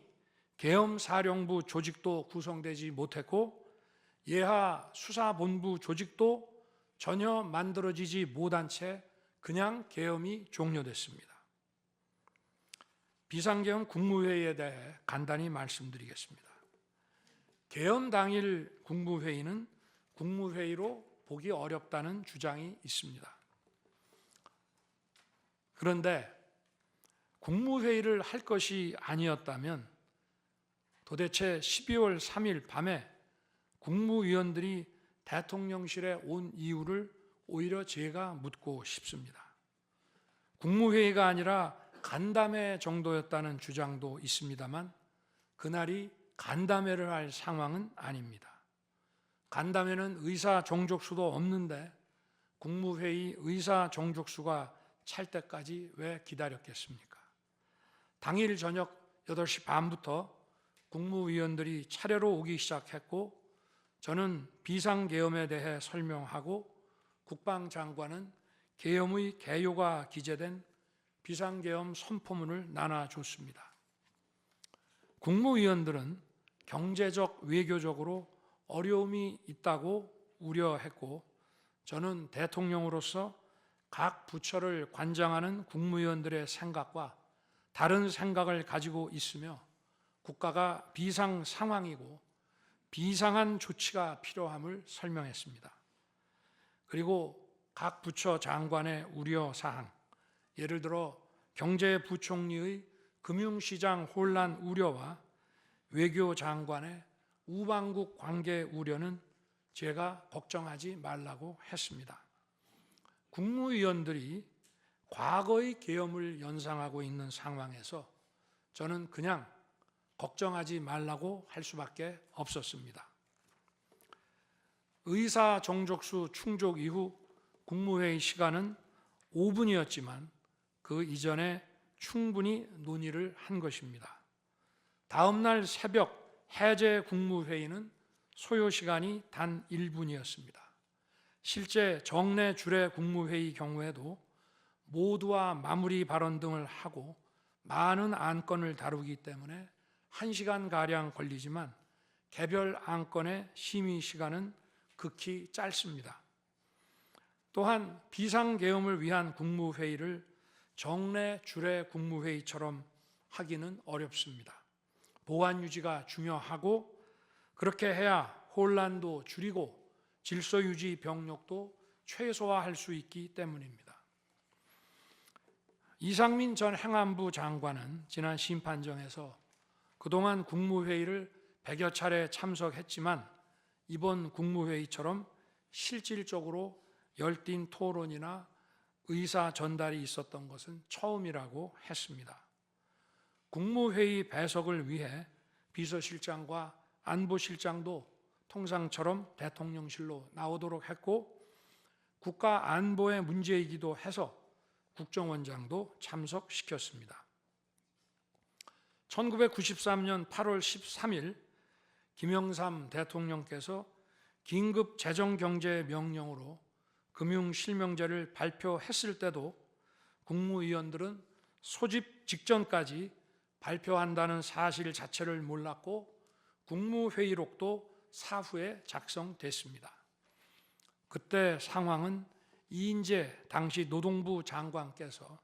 B: 계엄사령부 조직도 구성되지 못했고 예하 수사본부 조직도 전혀 만들어지지 못한 채 그냥 계엄이 종료됐습니다. 비상계엄 국무회의에 대해 간단히 말씀드리겠습니다. 계엄 당일 국무회의는 국무회의로 보기 어렵다는 주장이 있습니다. 그런데 국무회의를 할 것이 아니었다면 도대체 12월 3일 밤에 국무위원들이 대통령실에 온 이유를 오히려 제가 묻고 싶습니다. 국무회의가 아니라 간담회 정도였다는 주장도 있습니다만 그날이 간담회를 할 상황은 아닙니다. 간담회는 의사 정족수도 없는데 국무회의 의사 정족수가 찰 때까지 왜 기다렸겠습니까? 당일 저녁 8시 반부터 국무위원들이 차례로 오기 시작했고 저는 비상계엄에 대해 설명하고 국방장관은 계엄의 개요가 기재된 비상계엄 선포문을 나눠줬습니다. 국무위원들은 경제적, 외교적으로 어려움이 있다고 우려했고 저는 대통령으로서 각 부처를 관장하는 국무위원들의 생각과 다른 생각을 가지고 있으며 국가가 비상 상황이고 비상한 조치가 필요함을 설명했습니다. 그리고 각 부처 장관의 우려사항, 예를 들어 경제부총리의 금융시장 혼란 우려와 외교장관의 우방국 관계 우려는 제가 걱정하지 말라고 했습니다. 국무위원들이 과거의 계엄을 연상하고 있는 상황에서 저는 그냥 걱정하지 말라고 할 수밖에 없었습니다. 의사 정족수 충족 이후 국무회의 시간은 5분이었지만 그 이전에 충분히 논의를 한 것입니다. 다음 날 새벽 해제 국무회의는 소요 시간이 단 1분이었습니다. 실제 정례 주례 국무회의 경우에도 모두와 마무리 발언 등을 하고 많은 안건을 다루기 때문에 1시간가량 걸리지만 개별 안건의 심의 시간은 극히 짧습니다. 또한 비상계엄을 위한 국무회의를 정례 주례 국무회의처럼 하기는 어렵습니다. 보안 유지가 중요하고 그렇게 해야 혼란도 줄이고 질서 유지 병력도 최소화할 수 있기 때문입니다. 이상민 전 행안부 장관은 지난 심판정에서 그동안 국무회의를 100여 차례 참석했지만 이번 국무회의처럼 실질적으로 열띤 토론이나 의사 전달이 있었던 것은 처음이라고 했습니다. 국무회의 배석을 위해 비서실장과 안보실장도 통상처럼 대통령실로 나오도록 했고 국가 안보의 문제이기도 해서 국정원장도 참석시켰습니다. 1993년 8월 13일 김영삼 대통령께서 긴급 재정경제 명령으로 금융실명제를 발표했을 때도 국무위원들은 소집 직전까지 발표한다는 사실 자체를 몰랐고 국무회의록도 사후에 작성됐습니다. 그때 상황은 이인재 당시 노동부 장관께서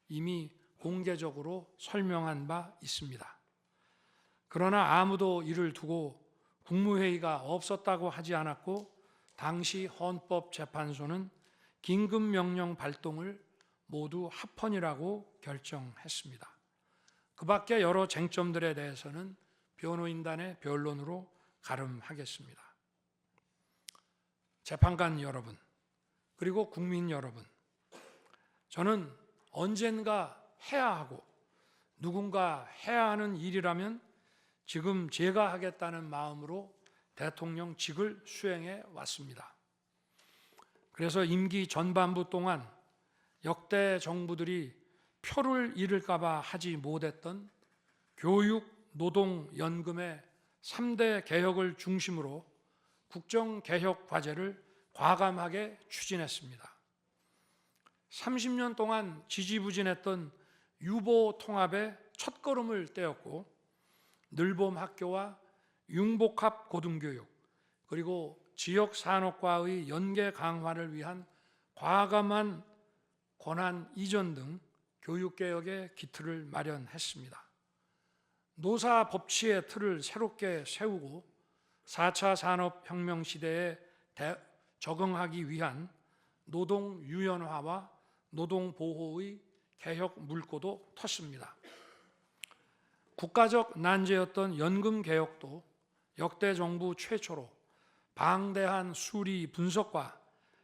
B: 이미 공개적으로 설명한 바 있습니다. 그러나 아무도 이를 두고 국무회의가 없었다고 하지 않았고 당시 헌법재판소는 긴급명령 발동을 모두 합헌이라고 결정했습니다. 그 밖에 여러 쟁점들에 대해서는 변호인단의 변론으로 가름하겠습니다. 재판관 여러분, 그리고 국민 여러분, 저는 언젠가 해야 하고 누군가 해야 하는 일이라면 지금 제가 하겠다는 마음으로 대통령직을 수행해 왔습니다. 그래서 임기 전반부 동안 역대 정부들이 표를 잃을까 봐 하지 못했던 교육, 노동, 연금의 3대 개혁을 중심으로 국정개혁 과제를 과감하게 추진했습니다. 30년 동안 지지부진했던 유보 통합의 첫걸음을 떼었고 늘봄 학교와 융복합 고등교육 그리고 지역 산업과의 연계 강화를 위한 과감한 권한 이전 등 교육개혁의 기틀을 마련했습니다. 노사 법치의 틀을 새롭게 세우고 4차 산업혁명 시대에 적응하기 위한 노동 유연화와 노동 보호의 개혁 물꼬도 텄습니다. 국가적 난제였던 연금 개혁도 역대 정부 최초로 방대한 수리 분석과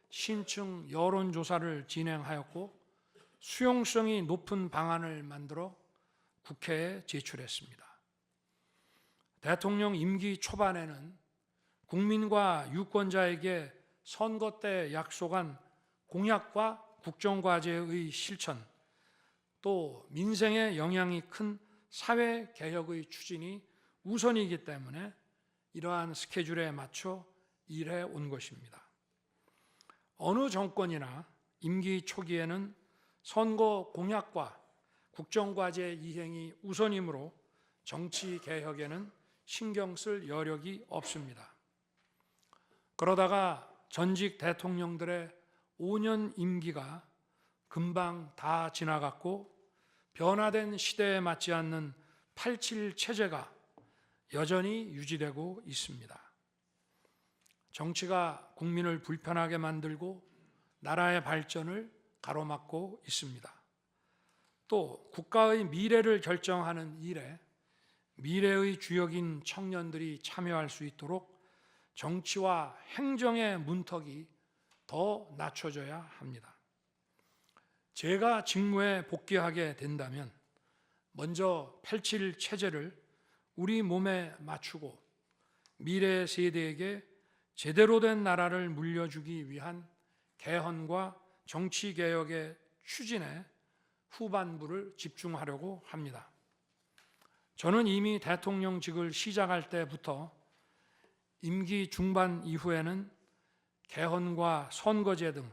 B: 신층 여론조사를 진행하였고 수용성이 높은 방안을 만들어 국회에 제출했습니다. 대통령 임기 초반에는 국민과 유권자에게 선거 때 약속한 공약과 국정과제의 실천, 또 민생에 영향이 큰 사회개혁의 추진이 우선이기 때문에 이러한 스케줄에 맞춰 일해 온 것입니다. 어느 정권이나 임기 초기에는 선거 공약과 국정과제 이행이 우선이므로 정치개혁에는 신경 쓸 여력이 없습니다. 그러다가 전직 대통령들의 5년 임기가 금방 다 지나갔고 변화된 시대에 맞지 않는 87 체제가 여전히 유지되고 있습니다. 정치가 국민을 불편하게 만들고 나라의 발전을 가로막고 있습니다. 또 국가의 미래를 결정하는 일에 미래의 주역인 청년들이 참여할 수 있도록 정치와 행정의 문턱이 더 낮춰져야 합니다. 제가 직무에 복귀하게 된다면 먼저 87 체제를 우리 몸에 맞추고 미래 세대에게 제대로 된 나라를 물려주기 위한 개헌과 정치개혁의 추진에 후반부를 집중하려고 합니다. 저는 이미 대통령직을 시작할 때부터 임기 중반 이후에는 개헌과 선거제 등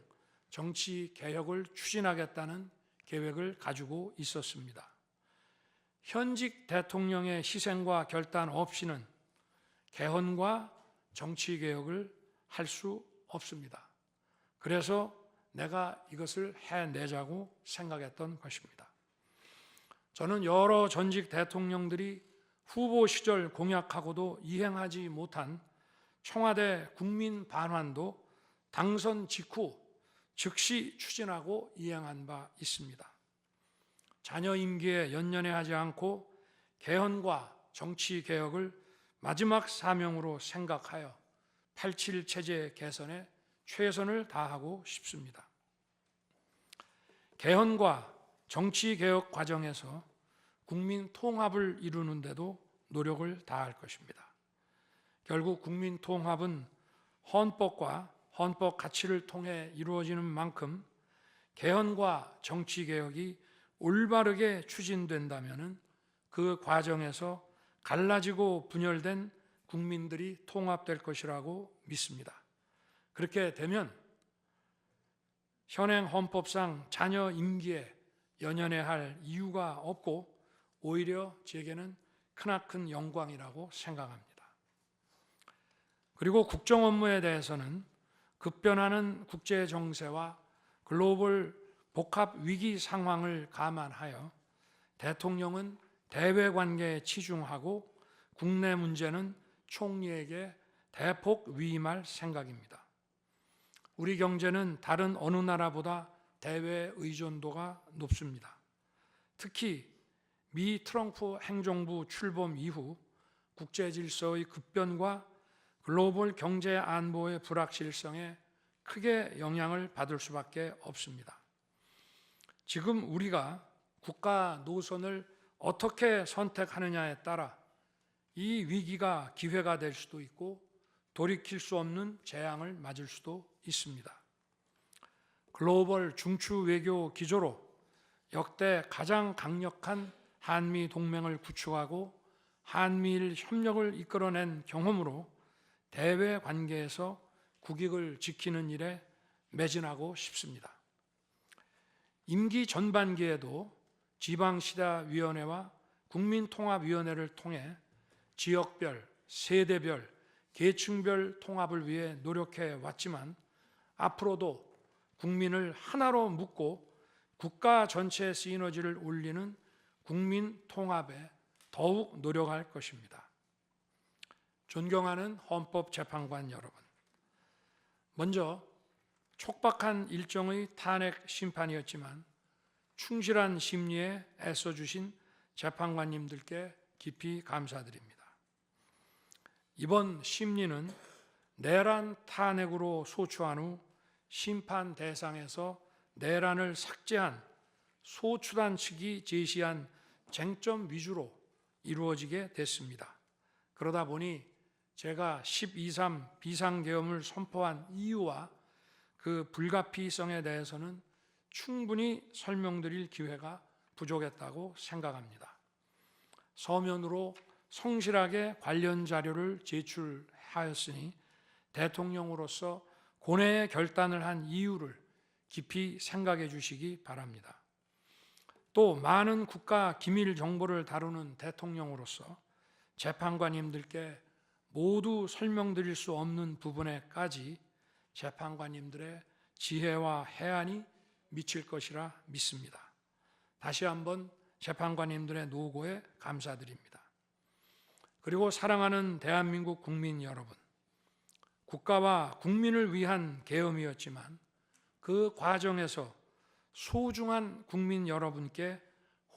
B: 정치 개혁을 추진하겠다는 계획을 가지고 있었습니다. 현직 대통령의 희생과 결단 없이는 개헌과 정치 개혁을 할 수 없습니다. 그래서 내가 이것을 해내자고 생각했던 것입니다. 저는 여러 전직 대통령들이 후보 시절 공약하고도 이행하지 못한 청와대 국민 반환도 당선 직후 즉시 추진하고 이행한 바 있습니다. 자녀 임기에 연연해하지 않고 개헌과 정치 개혁을 마지막 사명으로 생각하여 87 체제 개선에 최선을 다하고 싶습니다. 개헌과 정치 개혁 과정에서 국민 통합을 이루는 데도 노력을 다할 것입니다. 결국 국민 통합은 헌법과 헌법 가치를 통해 이루어지는 만큼 개헌과 정치 개혁이 올바르게 추진된다면 그 과정에서 갈라지고 분열된 국민들이 통합될 것이라고 믿습니다. 그렇게 되면 현행 헌법상 자녀 임기에 연연해야 할 이유가 없고 오히려 제게는 크나큰 영광이라고 생각합니다. 그리고 국정 업무에 대해서는 급변하는 국제 정세와 글로벌 복합 위기 상황을 감안하여 대통령은 대외 관계에 치중하고 국내 문제는 총리에게 대폭 위임할 생각입니다. 우리 경제는 다른 어느 나라보다 대외 의존도가 높습니다. 특히 미 트럼프 행정부 출범 이후 국제 질서의 급변과 글로벌 경제 안보의 불확실성에 크게 영향을 받을 수밖에 없습니다. 지금 우리가 국가 노선을 어떻게 선택하느냐에 따라 이 위기가 기회가 될 수도 있고 돌이킬 수 없는 재앙을 맞을 수도 있습니다. 글로벌 중추 외교 기조로 역대 가장 강력한 한미 동맹을 구축하고 한미일 협력을 이끌어낸 경험으로 대외 관계에서 국익을 지키는 일에 매진하고 싶습니다. 임기 전반기에도 지방시다위원회와 국민통합위원회를 통해 지역별, 세대별, 계층별 통합을 위해 노력해 왔지만 앞으로도 국민을 하나로 묶고 국가 전체 시너지를 올리는 국민 통합에 더욱 노력할 것입니다. 존경하는 헌법재판관 여러분, 먼저 촉박한 일정의 탄핵 심판이었지만 충실한 심리에 애써주신 재판관님들께 깊이 감사드립니다. 이번 심리는 내란 탄핵으로 소추한 후 심판 대상에서 내란을 삭제한 소추단 측이 제시한 쟁점 위주로 이루어지게 됐습니다. 그러다 보니 제가 12.3 비상계엄을 선포한 이유와 그 불가피성에 대해서는 충분히 설명드릴 기회가 부족했다고 생각합니다. 서면으로 성실하게 관련 자료를 제출하였으니 대통령으로서 고뇌의 결단을 한 이유를 깊이 생각해 주시기 바랍니다. 또 많은 국가 기밀 정보를 다루는 대통령으로서 재판관님들께 모두 설명드릴 수 없는 부분에까지 재판관님들의 지혜와 해안이 미칠 것이라 믿습니다. 다시 한번 재판관님들의 노고에 감사드립니다. 그리고 사랑하는 대한민국 국민 여러분, 국가와 국민을 위한 계엄이었지만 그 과정에서 소중한 국민 여러분께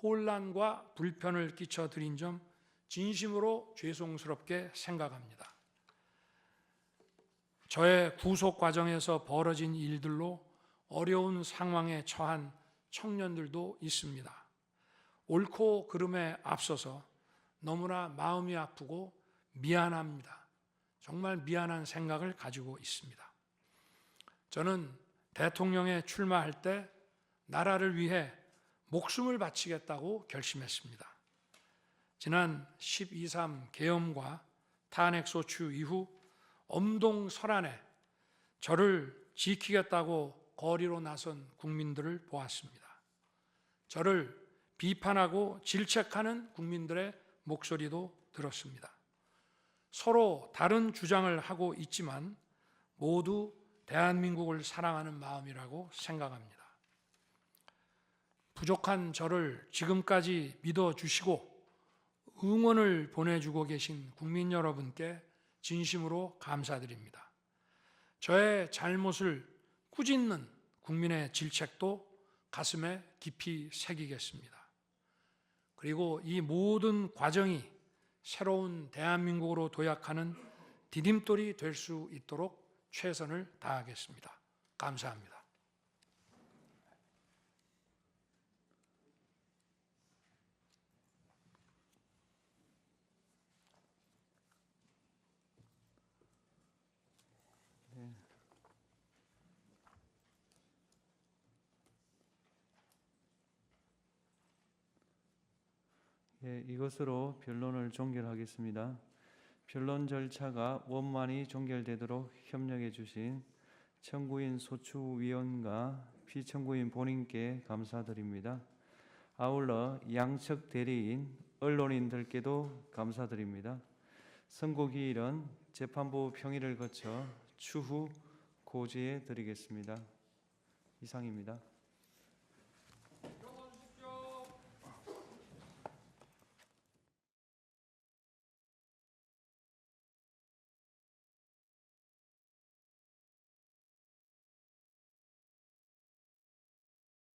B: 혼란과 불편을 끼쳐드린 점 진심으로 죄송스럽게 생각합니다. 저의 구속 과정에서 벌어진 일들로 어려운 상황에 처한 청년들도 있습니다. 옳고 그름에 앞서서 너무나 마음이 아프고 미안합니다. 정말 미안한 생각을 가지고 있습니다. 저는 대통령에 출마할 때 나라를 위해 목숨을 바치겠다고 결심했습니다. 지난 12.3 계엄과 탄핵소추 이후 엄동설안에 저를 지키겠다고 거리로 나선 국민들을 보았습니다. 저를 비판하고 질책하는 국민들의 목소리도 들었습니다. 서로 다른 주장을 하고 있지만 모두 대한민국을 사랑하는 마음이라고 생각합니다. 부족한 저를 지금까지 믿어주시고 응원을 보내주고 계신 국민 여러분께 진심으로 감사드립니다. 저의 잘못을 꾸짖는 국민의 질책도 가슴에 깊이 새기겠습니다. 그리고 이 모든 과정이 새로운 대한민국으로 도약하는 디딤돌이 될 수 있도록 최선을 다하겠습니다. 감사합니다.
A: 이것으로 변론을 종결하겠습니다. 변론 절차가 원만히 종결되도록 협력해 주신 청구인 소추위원과 피청구인 본인께 감사드립니다. 아울러 양측 대리인, 언론인들께도 감사드립니다. 선고기일은 재판부 평의를 거쳐 추후 고지해 드리겠습니다. 이상입니다.